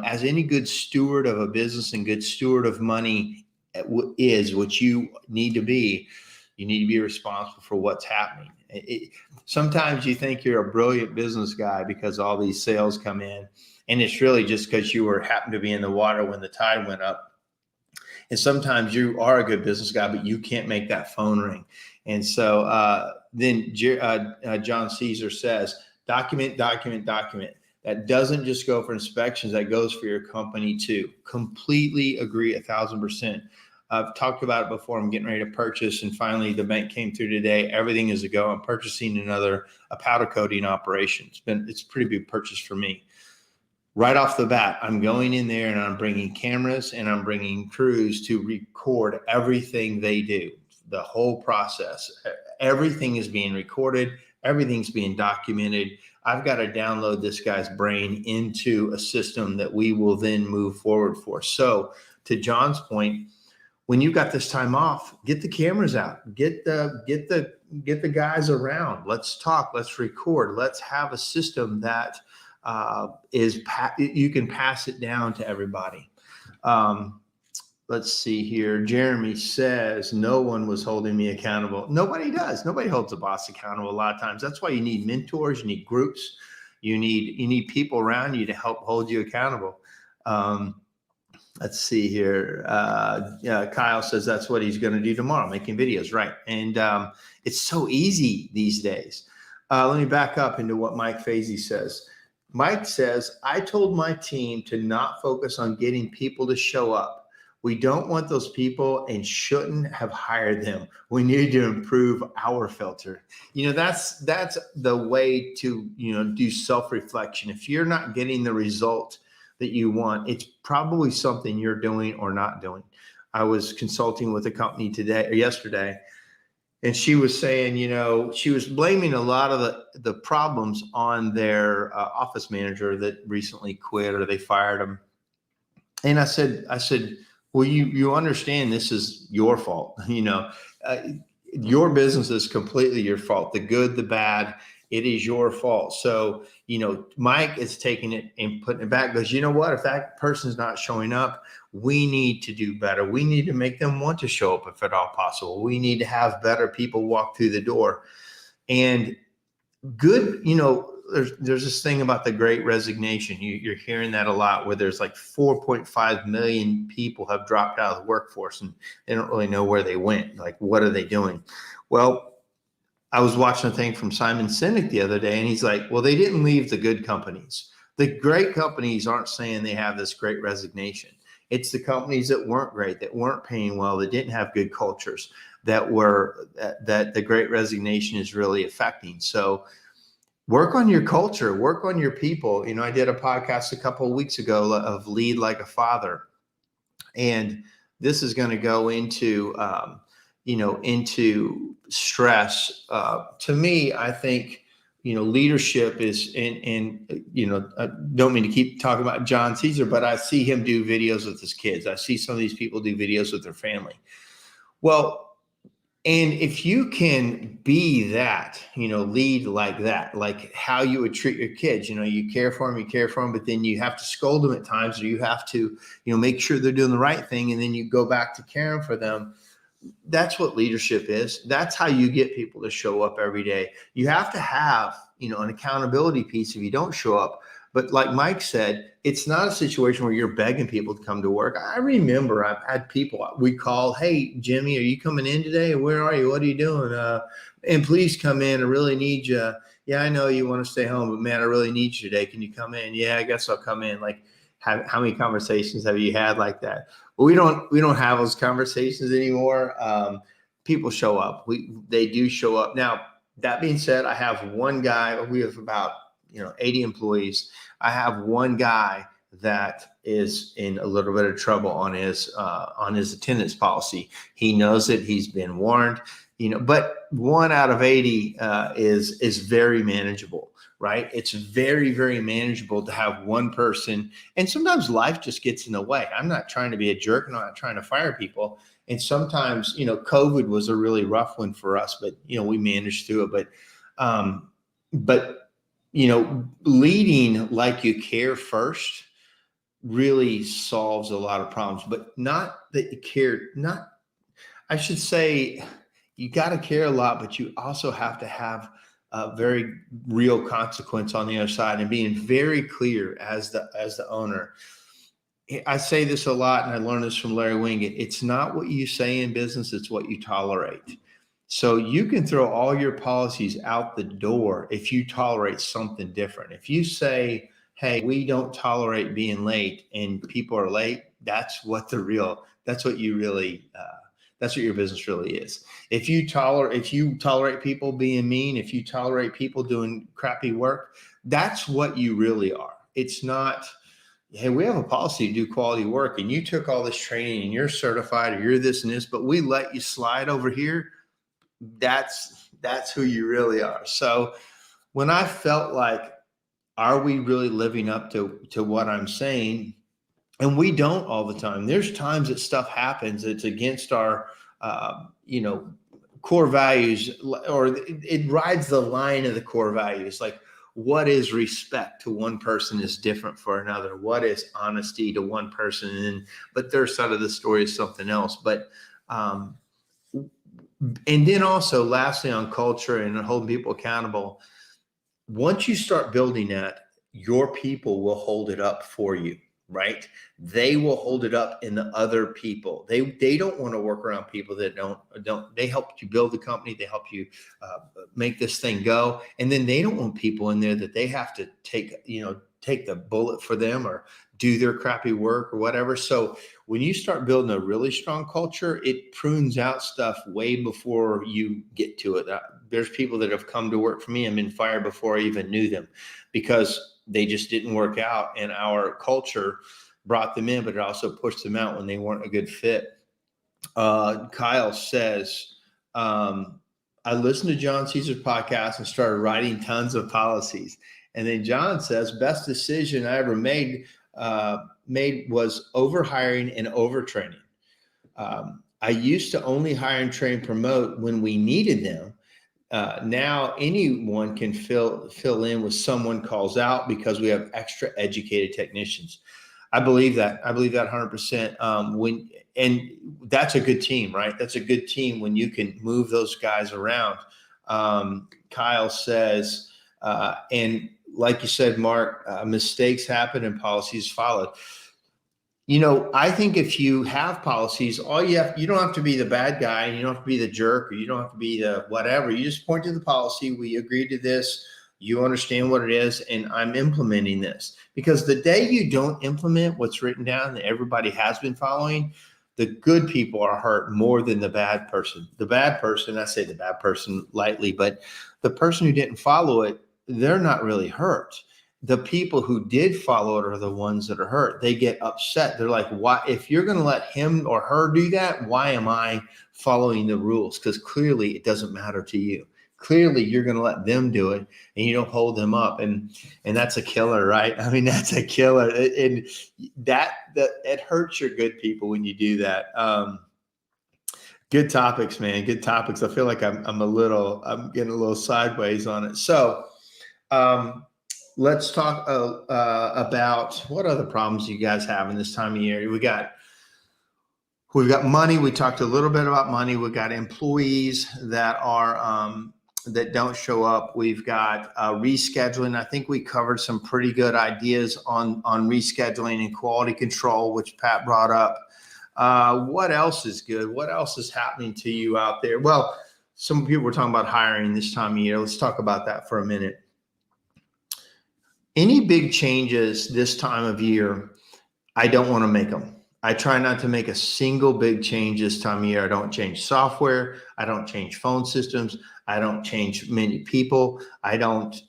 as any good steward of a business and good steward of money is what you need to be. You need to be responsible for what's happening. Sometimes you think you're a brilliant business guy because all these sales come in, and it's really just because you happened to be in the water when the tide went up. And sometimes you are a good business guy, but you can't make that phone ring. And so then John Caesar says, document. That doesn't just go for inspections. That goes for your company too. Completely agree 1,000%. I've talked about it before. I'm getting ready to purchase, and finally the bank came through today. Everything is a go. I'm purchasing a powder coating operation. It's a pretty big purchase for me. Right off the bat, I'm going in there and I'm bringing cameras and I'm bringing crews to record everything they do, the whole process. Everything is being recorded. Everything's being documented. I've got to download this guy's brain into a system that we will then move forward for. So to John's point, when you got this time off, get the cameras out, get the guys around. Let's talk, let's record, let's have a system that you can pass it down to everybody. Let's see here. Jeremy says, no one was holding me accountable. Nobody does. Nobody holds a boss accountable a lot of times. That's why you need mentors, you need groups, you need people around you to help hold you accountable. Let's see here. Kyle says that's what he's going to do tomorrow, making videos, right? And it's so easy these days. Let me back up into what Mike Fazy says. Mike says, I told my team to not focus on getting people to show up. We don't want those people and shouldn't have hired them. We need to improve our filter. That's the way to, do self-reflection. If you're not getting the result that you want, it's probably something you're doing or not doing. I was consulting with a company yesterday, And she was saying, she was blaming a lot of the problems on their office manager that recently quit or they fired him. And I said, well, you understand this is your fault. Uh, your business is completely your fault. The good, the bad, it is your fault. So, Mike is taking it and putting it back, goes, you know what, if that person's not showing up, we need to do better. We need to make them want to show up if at all possible. We need to have better people walk through the door. And good, there's this thing about the Great Resignation. You're hearing that a lot, where there's like 4.5 million people have dropped out of the workforce and they don't really know where they went. Like, what are they doing? Well, I was watching a thing from Simon Sinek the other day, and he's like, well, they didn't leave the good companies. The great companies aren't saying they have this Great Resignation. It's the companies that weren't great, that weren't paying well, that didn't have good cultures, that the Great Resignation is really affecting. So work on your culture, work on your people. I did a podcast a couple of weeks ago of Lead Like a Father. And this is going to go into, into stress. To me, I think, leadership is I don't mean to keep talking about John Caesar, but I see him do videos with his kids. I see some of these people do videos with their family. Well, and if you can be that, lead like that, like how you would treat your kids, you care for them, but then you have to scold them at times, or you have to, make sure they're doing the right thing. And then you go back to caring for them. That's what leadership is. That's how you get people to show up every day. You have to have, an accountability piece if you don't show up. But like Mike said, it's not a situation where you're begging people to come to work. I remember I've had people we call, hey, Jimmy, are you coming in today? Where are you? What are you doing? And please come in. I really need you. Yeah, I know you want to stay home, but man, I really need you today. Can you come in? Yeah, I guess I'll come in. Like, how many conversations have you had like that? Well, we don't have those conversations anymore. People show up. They do show up. Now, that being said, I have one guy. We have about 80 employees. I have one guy that is in a little bit of trouble on his attendance policy. He knows it. He's been warned. But 1 out of 80 is very manageable, right? It's very, very manageable to have one person. And sometimes life just gets in the way. I'm not trying to be a jerk. I'm not trying to fire people. And sometimes, COVID was a really rough one for us, but, we managed through it. But leading like you care first really solves a lot of problems, but not that you care, I should say, you got to care a lot, but you also have to have a very real consequence on the other side, and being very clear as the owner. I say this a lot, and I learned this from Larry Wingate. It's not what you say in business, it's what you tolerate. So you can throw all your policies out the door if you tolerate something different. If you say, hey, we don't tolerate being late, and people are late, that's what that's what your business really is. If you tolerate people being mean, if you tolerate people doing crappy work, that's what you really are. It's not, hey, we have a policy to do quality work, and you took all this training and you're certified, or you're this and this, but we let you slide over here. That's who you really are. So when I felt like, are we really living up to what I'm saying? And we don't all the time. There's times that stuff happens that's against our, core values, or it rides the line of the core values. Like, what is respect to one person is different for another. What is honesty to one person? But their side of the story is something else. But, and then also lastly, on culture and holding people accountable, once you start building that, your people will hold it up for you, right? They will hold it up in the other people. They don't want to work around people that don't. They helped you build the company. They help you make this thing go. And then they don't want people in there that they have to take the bullet for them or do their crappy work or whatever. So when you start building a really strong culture, it prunes out stuff way before you get to it. There's people that have come to work for me and been fired before I even knew them, because they just didn't work out. And our culture brought them in, but it also pushed them out when they weren't a good fit. Kyle says, I listened to John Caesar's podcast and started writing tons of policies. And then John says, best decision I ever made was overhiring and overtraining. I used to only hire and train promote when we needed them. Now anyone can fill in with someone calls out because we have extra educated technicians. I believe that 100%. And that's a good team, right? That's a good team when you can move those guys around. Kyle says, and like you said, Mark, mistakes happen and policies followed. I think if you have policies, you don't have to be the bad guy, and you don't have to be the jerk, or you don't have to be the whatever. You just point to the policy. We agreed to this. You understand what it is, and I'm implementing this. Because the day you don't implement what's written down that everybody has been following, the good people are hurt more than the bad person. The bad person, I say the bad person lightly, but the person who didn't follow it, they're not really hurt. The people who did follow it are the ones that are hurt. They get upset. They're like, why, if you're going to let him or her do that, why am I following the rules? Because clearly it doesn't matter to you. Clearly you're going to let them do it and you don't hold them up. And that's a killer, right? I mean, that's a killer. And that it hurts your good people when you do that. Good topics, man. Good topics. I feel like I'm getting a little sideways on it. So, let's talk about what other problems you guys have in this time of year. We've got money. We talked a little bit about money. We've got employees that are that don't show up. We've got rescheduling. I think we covered some pretty good ideas on rescheduling and quality control, which Pat brought up. What else is good? What else is happening to you out there? Well, some people were talking about hiring this time of year. Let's talk about that for a minute. Any big changes this time of year, I don't want to make them. I try not to make a single big change this time of year. I don't change software. I don't change phone systems. I don't change many people. I don't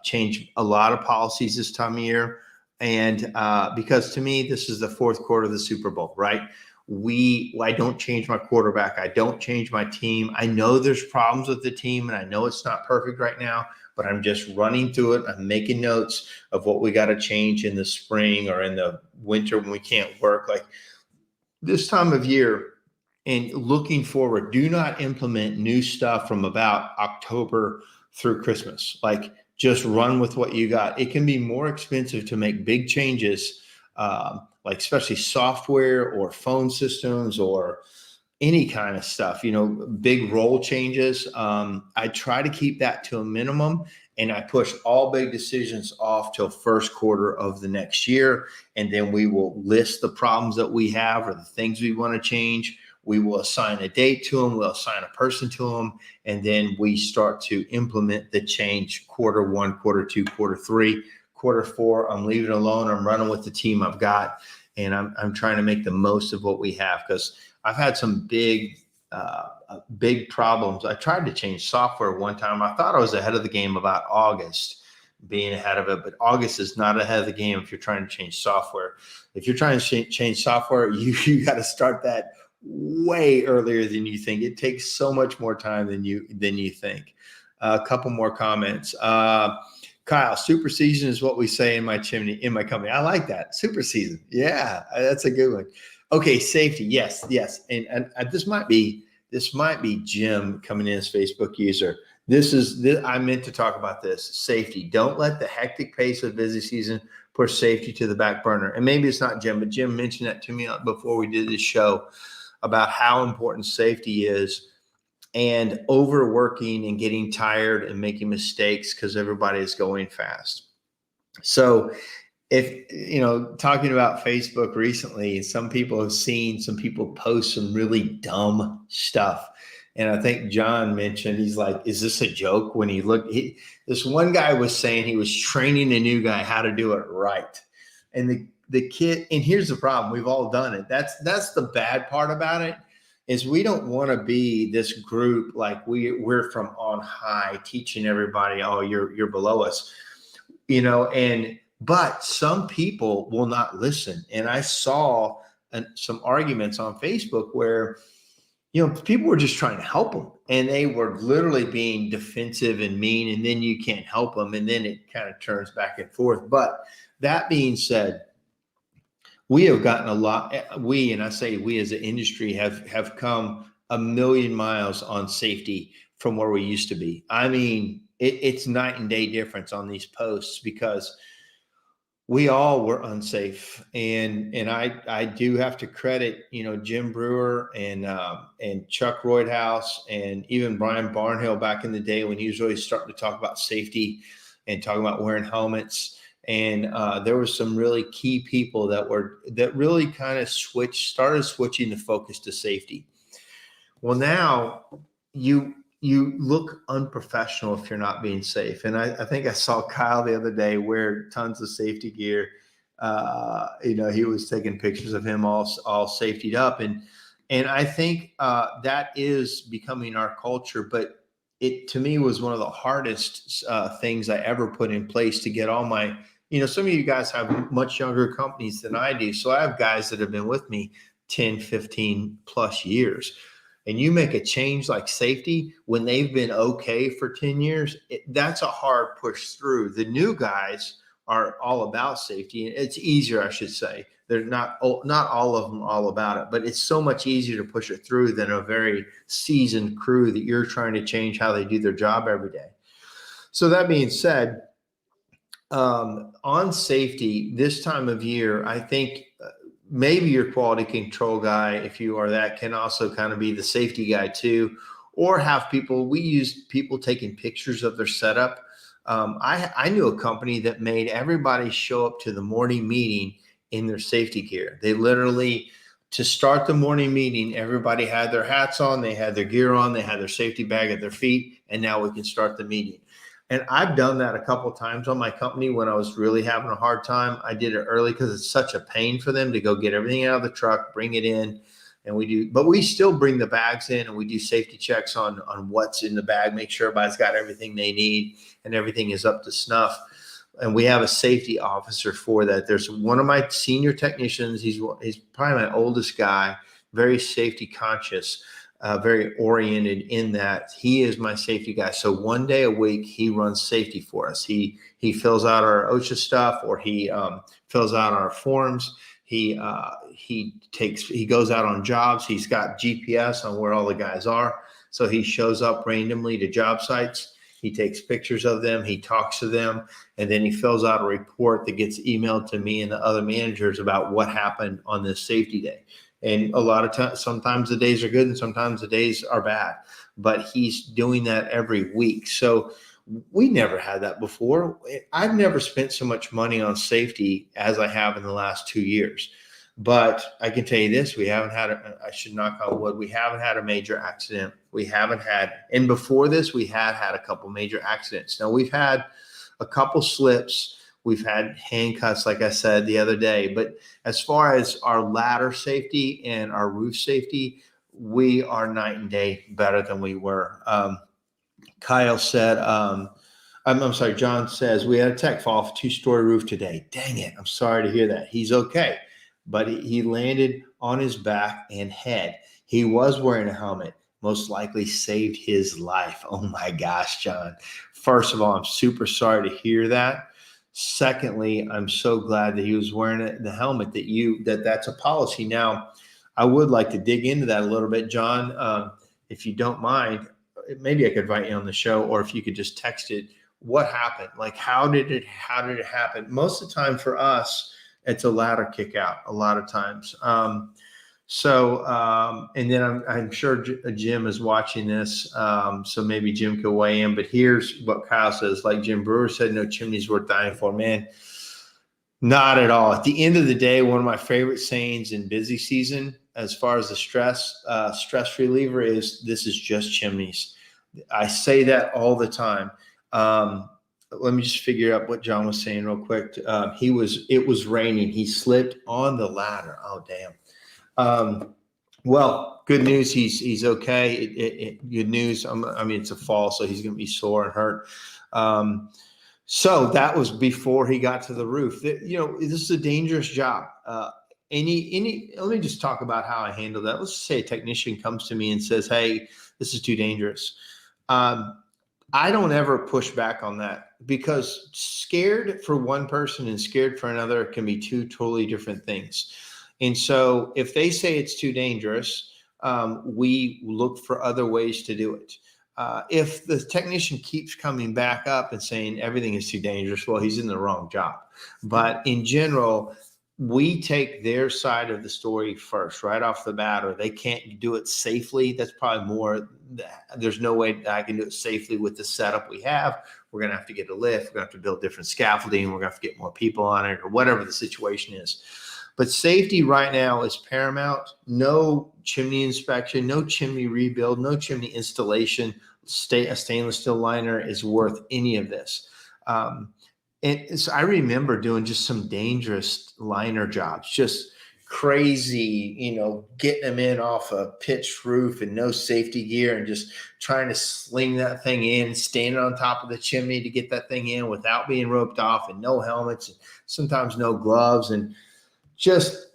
change a lot of policies this time of year. And because to me, this is the fourth quarter of the Super Bowl, right? I don't change my quarterback. I don't change my team. I know there's problems with the team and I know it's not perfect right now, but I'm just running through it. I'm making notes of what we got to change in the spring or in the winter when we can't work. Like this time of year and looking forward, do not implement new stuff from about October through Christmas. Like just run with what you got. It can be more expensive to make big changes, like especially software or phone systems or any kind of stuff, big role changes. I try to keep that to a minimum and I push all big decisions off till first quarter of the next year. And then we will list the problems that we have or the things we want to change. We will assign a date to them. We'll assign a person to them. And then we start to implement the change quarter one, quarter two, quarter three, quarter four. I'm leaving it alone. I'm running with the team I've got. And I'm trying to make the most of what we have because I've had some big problems. I tried to change software one time. I thought I was ahead of the game about August, being ahead of it, but August is not ahead of the game if you're trying to change software. If you're trying to change software, you got to start that way earlier than you think. It takes so much more time than you think. A couple more comments. Kyle, super season is what we say in my company. I like that. Super season. Yeah, that's a good one. Okay, safety. Yes. And this might be Jim coming in as Facebook user. I meant to talk about this. Safety. Don't let the hectic pace of busy season push safety to the back burner. And maybe it's not Jim, but Jim mentioned that to me before we did this show about how important safety is and overworking and getting tired and making mistakes because everybody is going fast. So if, talking about Facebook recently, some people have seen some people post some really dumb stuff. And I think John mentioned, he's like, is this a joke? When he looked, this one guy was saying he was training a new guy how to do it right. And the kid, and here's the problem, we've all done it. That's the bad part about it, is we don't want to be this group like we're from on high teaching everybody, oh, you're below us, but some people will not listen. And I saw some arguments on Facebook where, people were just trying to help them, and they were literally being defensive and mean, and then you can't help them, and then it kind of turns back and forth. But that being said, we have gotten a lot. And I say we as an industry have come a million miles on safety from where we used to be. I mean, it's night and day difference on these posts, because we all were unsafe, and I do have to credit Jim Brewer and Chuck Roydhouse and even Brian Barnhill back in the day when he was really starting to talk about safety and talking about wearing helmets. And there were some really key people that really kind of started switching the focus to safety. Well, now you look unprofessional if you're not being safe. And I think I saw Kyle the other day wear tons of safety gear. He was taking pictures of him all safetied up. And I think that is becoming our culture. But it, to me, was one of the hardest things I ever put in place to get all my, some of you guys have much younger companies than I do. So I have guys that have been with me 10, 15 plus years. And you make a change like safety when they've been okay for 10 years, that's a hard push through. The new guys are all about safety. It's easier, I should say. They're not all of them all about it, but it's so much easier to push it through than a very seasoned crew that you're trying to change how they do their job every day. So that being said, on safety this time of year, I think maybe your quality control guy, if you are that, can also kind of be the safety guy too, or have people. We use people taking pictures of their setup. I knew a company that made everybody show up to the morning meeting in their safety gear. They literally, to start the morning meeting, everybody had their hats on, they had their gear on, they had their safety bag at their feet, and now we can start the meeting. And I've done that a couple of times on my company when I was really having a hard time. I did it early because it's such a pain for them to go get everything out of the truck, bring it in, and but we still bring the bags in and we do safety checks on what's in the bag, make sure everybody's got everything they need and everything is up to snuff. And we have a safety officer for that. There's one of my senior technicians. He's probably my oldest guy, very safety conscious. Very oriented in that. He is my safety guy. So one day a week, he runs safety for us. He fills out our OSHA stuff, or he fills out our forms. He goes out on jobs. He's got GPS on where all the guys are. So he shows up randomly to job sites. He takes pictures of them. He talks to them, and then he fills out a report that gets emailed to me and the other managers about what happened on this safety day. And a lot of times, sometimes the days are good and sometimes the days are bad, but he's doing that every week. So we never had that before. I've never spent so much money on safety as I have in the last 2 years. But I can tell you this, we haven't had, I should knock on wood, we haven't had a major accident. We haven't had, and before this, we had a couple major accidents. Now we've had a couple slips. We've had hand cuts, like I said the other day. But as far as our ladder safety and our roof safety, we are night and day better than we were. Kyle said, I'm sorry, John says, we had a tech fall off a 2-story roof today. Dang it. I'm sorry to hear that. He's okay. But he landed on his back and head. He was wearing a helmet, most likely saved his life. Oh my gosh, John. First of all, I'm super sorry to hear that. Secondly, I'm so glad that he was wearing the helmet, that's a policy. Now, I would like to dig into that a little bit, John. If you don't mind, maybe I could invite you on the show, or if you could just text it. What happened? Like, how did it happen? Most of the time for us, it's a ladder kick out a lot of times. And then I'm sure Jim is watching this, so maybe Jim could weigh in. But here's what Kyle says: like Jim Brewer said, no chimney's worth dying for. Man, not at all. At the end of the day, one of my favorite sayings in busy season, as far as the stress reliever, is this is just chimneys. I say that all the time. Let me just figure out what John was saying real quick. It was raining. He slipped on the ladder. Oh, damn. Well, good news. He's okay. Good news. I mean, it's a fall, so he's going to be sore and hurt. So that was before he got to the roof. This is a dangerous job. let me just talk about how I handle that. Let's say a technician comes to me and says, hey, this is too dangerous. I don't ever push back on that, because scared for one person and scared for another can be two totally different things. And so if they say it's too dangerous, we look for other ways to do it. If the technician keeps coming back up and saying everything is too dangerous, well, he's in the wrong job. But in general, we take their side of the story first, right off the bat, or they can't do it safely. That's probably more, there's no way that I can do it safely with the setup we have. We're going to have to get a lift. We're going to have to build different scaffolding. We're going to have to get more people on it, or whatever the situation is. But safety right now is paramount. No chimney inspection, no chimney rebuild, no chimney installation. A stainless steel liner is worth any of this. And so I remember doing just some dangerous liner jobs, just crazy, getting them in off a pitched roof and no safety gear, and just trying to sling that thing in, standing on top of the chimney to get that thing in without being roped off, and no helmets, and sometimes no gloves, and just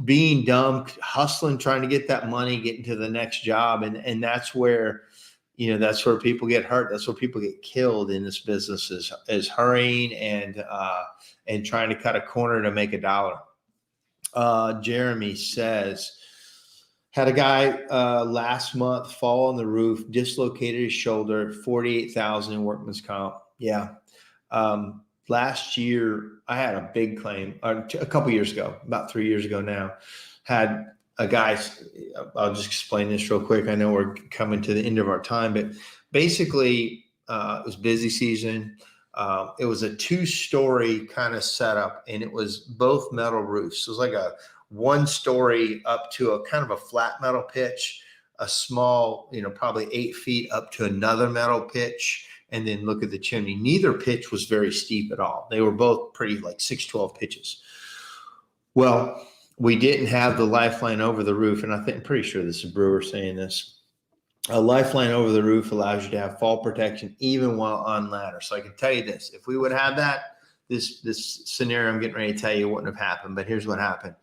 being dumb, hustling, trying to get that money, getting to the next job. And that's where, that's where people get hurt. That's where people get killed in this business, is hurrying and trying to cut a corner to make $1. Jeremy says, had a guy last month fall on the roof, dislocated his shoulder, $48,000 in workman's comp. Yeah. Last year, I had a big claim, a couple years ago, about 3 years ago now, had a guy, I'll just explain this real quick. I know we're coming to the end of our time, but basically it was busy season. It was a 2-story kind of setup, and it was both metal roofs. So it was like a 1-story up to a kind of a flat metal pitch, a small, probably 8 feet up to another metal pitch. And then look at the chimney. Neither pitch was very steep at all. They were both pretty, like 612 pitches. Well, we didn't have the lifeline over the roof. And I'm pretty sure this is Brewer saying this. A lifeline over the roof allows you to have fall protection even while on ladder. So I can tell you this, if we would have that, this scenario I'm getting ready to tell you wouldn't have happened. But here's what happened.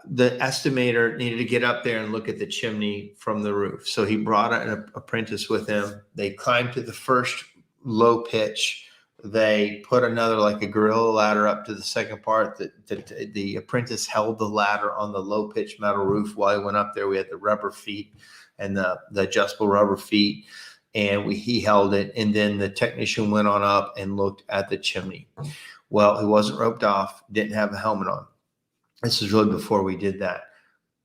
The estimator needed to get up there and look at the chimney from the roof. So he brought an apprentice with him. They climbed to the first low pitch. They put another, like a gorilla ladder, up to the second part. The apprentice held the ladder on the low pitch metal roof while he went up there. We had the rubber feet and the adjustable rubber feet, and he held it. And then the technician went on up and looked at the chimney. Well, he wasn't roped off, didn't have a helmet on. This is really before we did that.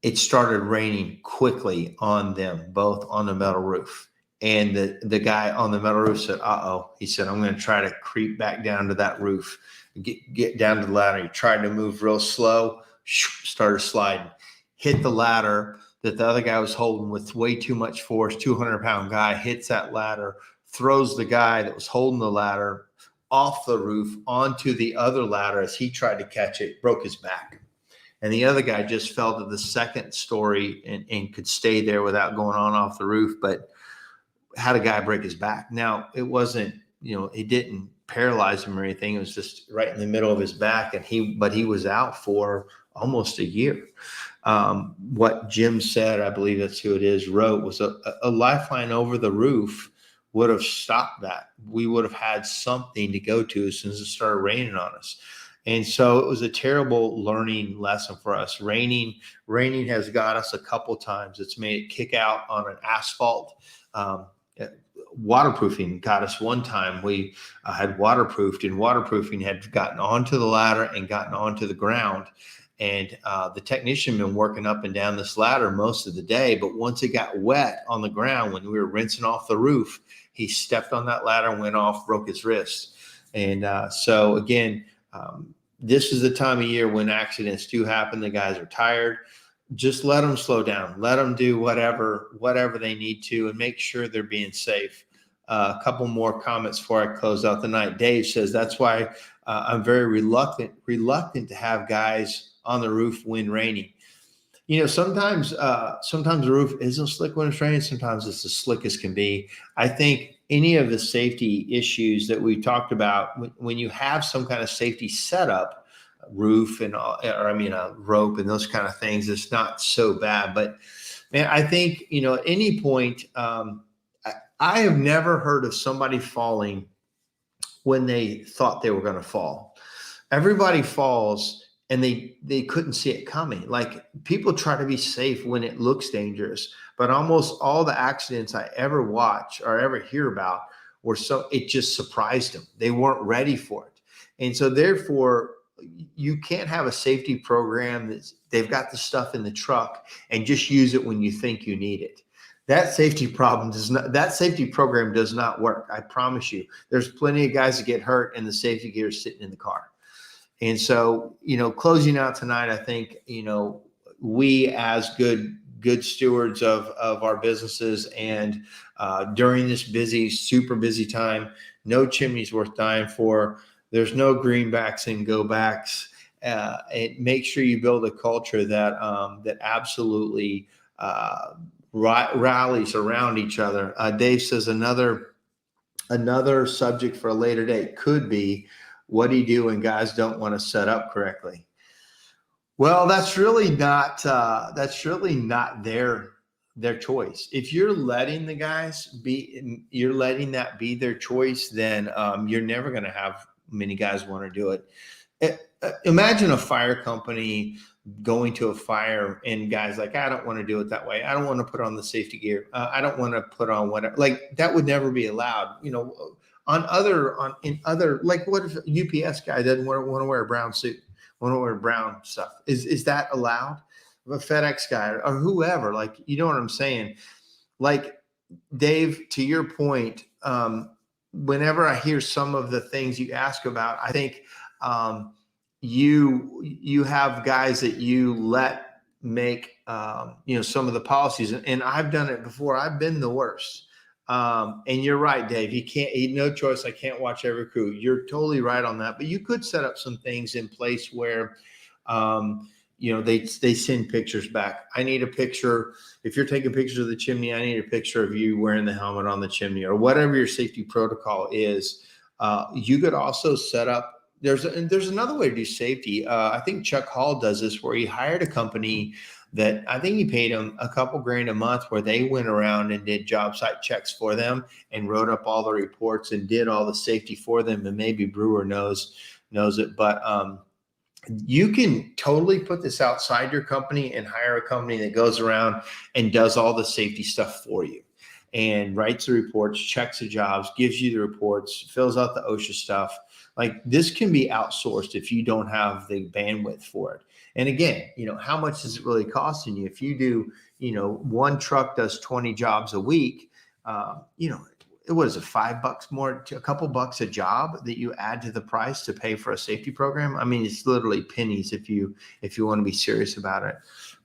It started raining quickly on them, both on the metal roof. And the guy on the metal roof said, uh-oh. He said, I'm going to try to creep back down to that roof, get down to the ladder. He tried to move real slow, started sliding, hit the ladder that the other guy was holding with way too much force. 200-pound guy hits that ladder, throws the guy that was holding the ladder off the roof onto the other ladder as he tried to catch it, broke his back. And the other guy just fell to the second story and could stay there without going on off the roof, but had a guy break his back. Now, it wasn't, it didn't paralyze him or anything. It was just right in the middle of his back. But he was out for almost a year. What Jim said, I believe that's who it is, wrote, was a lifeline over the roof would have stopped that. We would have had something to go to as soon as it started raining on us. And so it was a terrible learning lesson for us. Raining has got us a couple times. It's made it kick out on an asphalt. Waterproofing got us one time. We had waterproofed, and waterproofing had gotten onto the ladder and gotten onto the ground. And the technician been working up and down this ladder most of the day. But once it got wet on the ground, when we were rinsing off the roof, he stepped on that ladder, went off, broke his wrist. And so again, this is the time of year when accidents do happen. The guys are tired. Just let them slow down. Let them do whatever they need to, and make sure they're being safe. A couple more comments before I close out the night. Dave says, that's why I'm very reluctant to have guys on the roof when raining. Sometimes the roof isn't slick when it's raining. Sometimes it's as slick as can be. I think any of the safety issues that we talked about, when you have some kind of safety setup, roof and a rope and those kind of things, it's not so bad. But man, I think, at any point, I have never heard of somebody falling when they thought they were going to fall. Everybody falls and they couldn't see it coming. Like, people try to be safe when it looks dangerous, but almost all the accidents I ever watch or ever hear about it just surprised them. They weren't ready for it. And so therefore, you can't have a safety program they've got the stuff in the truck and just use it when you think you need it. That safety program does not work. I promise you. There's plenty of guys that get hurt and the safety gear is sitting in the car. And so, closing out tonight, I think, we as good stewards of our businesses and during this super busy time, no chimney's worth dying for. There's no greenbacks and go backs. And make sure you build a culture that absolutely rallies around each other. Dave says another subject for a later date could be, what do you do when guys don't want to set up correctly? Well, that's really not their choice. If you're letting the guys you're letting that be their choice, then you're never going to have many guys want to do it. Imagine a fire company going to a fire and guys like, I don't want to do it that way. I don't want to put on the safety gear. I don't want to put on whatever. Like, that would never be allowed. Like, what if a UPS guy doesn't want to wear a brown suit, want to wear brown stuff? Is that allowed? A FedEx guy or whoever, like, you know what I'm saying? Like, Dave, to your point, whenever I hear some of the things you ask about, I think you have guys that you let make some of the policies, and I've done it before. I've been the worst. And you're right, Dave. No choice. I can't watch every crew. You're totally right on that. But you could set up some things in place where, they send pictures back. I need a picture. If you're taking pictures of the chimney, I need a picture of you wearing the helmet on the chimney, or whatever your safety protocol is. You could also set up. There's another way to do safety. I think Chuck Hall does this, where he hired a company that I think he paid them a couple grand a month, where they went around and did job site checks for them and wrote up all the reports and did all the safety for them. And maybe Brewer knows it, but you can totally put this outside your company and hire a company that goes around and does all the safety stuff for you and writes the reports, checks the jobs, gives you the reports, fills out the OSHA stuff. Like, this can be outsourced if you don't have the bandwidth for it. And again, how much is it really costing you? If you do, one truck does 20 jobs a week, what is it, $5 more, a couple bucks a job that you add to the price to pay for a safety program? I mean, it's literally pennies if you want to be serious about it.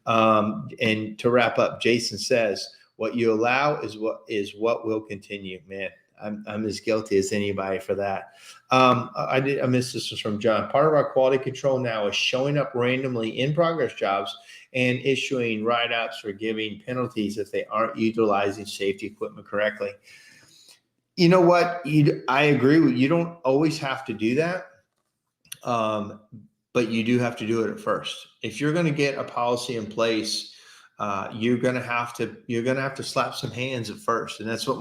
And to wrap up, Jason says, what you allow is what will continue. Man, I'm as guilty as anybody for that. I missed this. Was from John. Part of our quality control now is showing up randomly in progress jobs and issuing write-ups for giving penalties if they aren't utilizing safety equipment correctly. You know what? I agree with you. You don't always have to do that, but you do have to do it at first. If you're going to get a policy in place, you're going to have to slap some hands at first, and that's what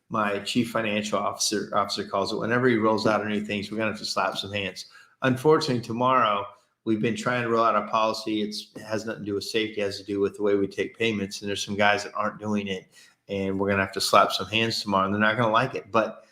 my chief financial officer calls it. Whenever he rolls out new things, we're going to have to slap some hands. Unfortunately, tomorrow we've been trying to roll out a policy. It has nothing to do with safety. It has to do with the way we take payments, and there's some guys that aren't doing it. And we're going to have to slap some hands tomorrow, and they're not going to like it. But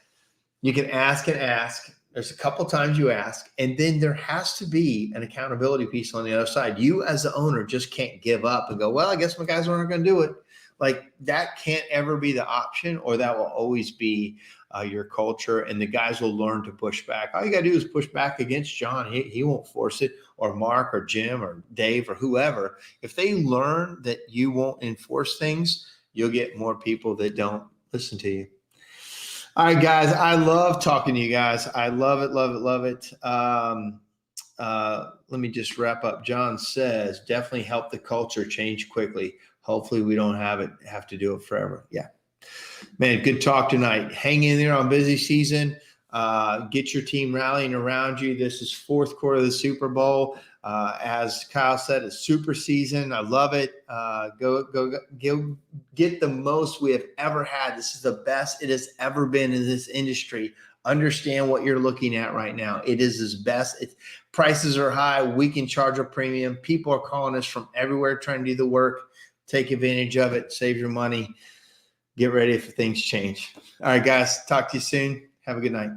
you can ask and ask. There's a couple times you ask, and then there has to be an accountability piece on the other side. You as the owner just can't give up and go, well, I guess my guys aren't going to do it. Like, that can't ever be the option, or that will always be your culture, and the guys will learn to push back. All you got to do is push back against John. He won't force it, or Mark or Jim or Dave or whoever. If they learn that you won't enforce things, you'll get more people that don't listen to you. All right, guys, I love talking to you guys. I love it, love it, love it. Let me just wrap up. John says, definitely help the culture change quickly. Hopefully we don't have to do it forever. Yeah, man, good talk tonight. Hang in there on busy season. Get your team rallying around you. This is fourth quarter of the Super Bowl. As Kyle said, it's super season. I love it. Go get the most we have ever had. This is the best it has ever been in this industry. Understand what you're looking at right now. It is as best. Prices are high. We can charge a premium. People are calling us from everywhere trying to do the work. Take advantage of it. Save your money. Get ready for things change. All right, guys. Talk to you soon. Have a good night.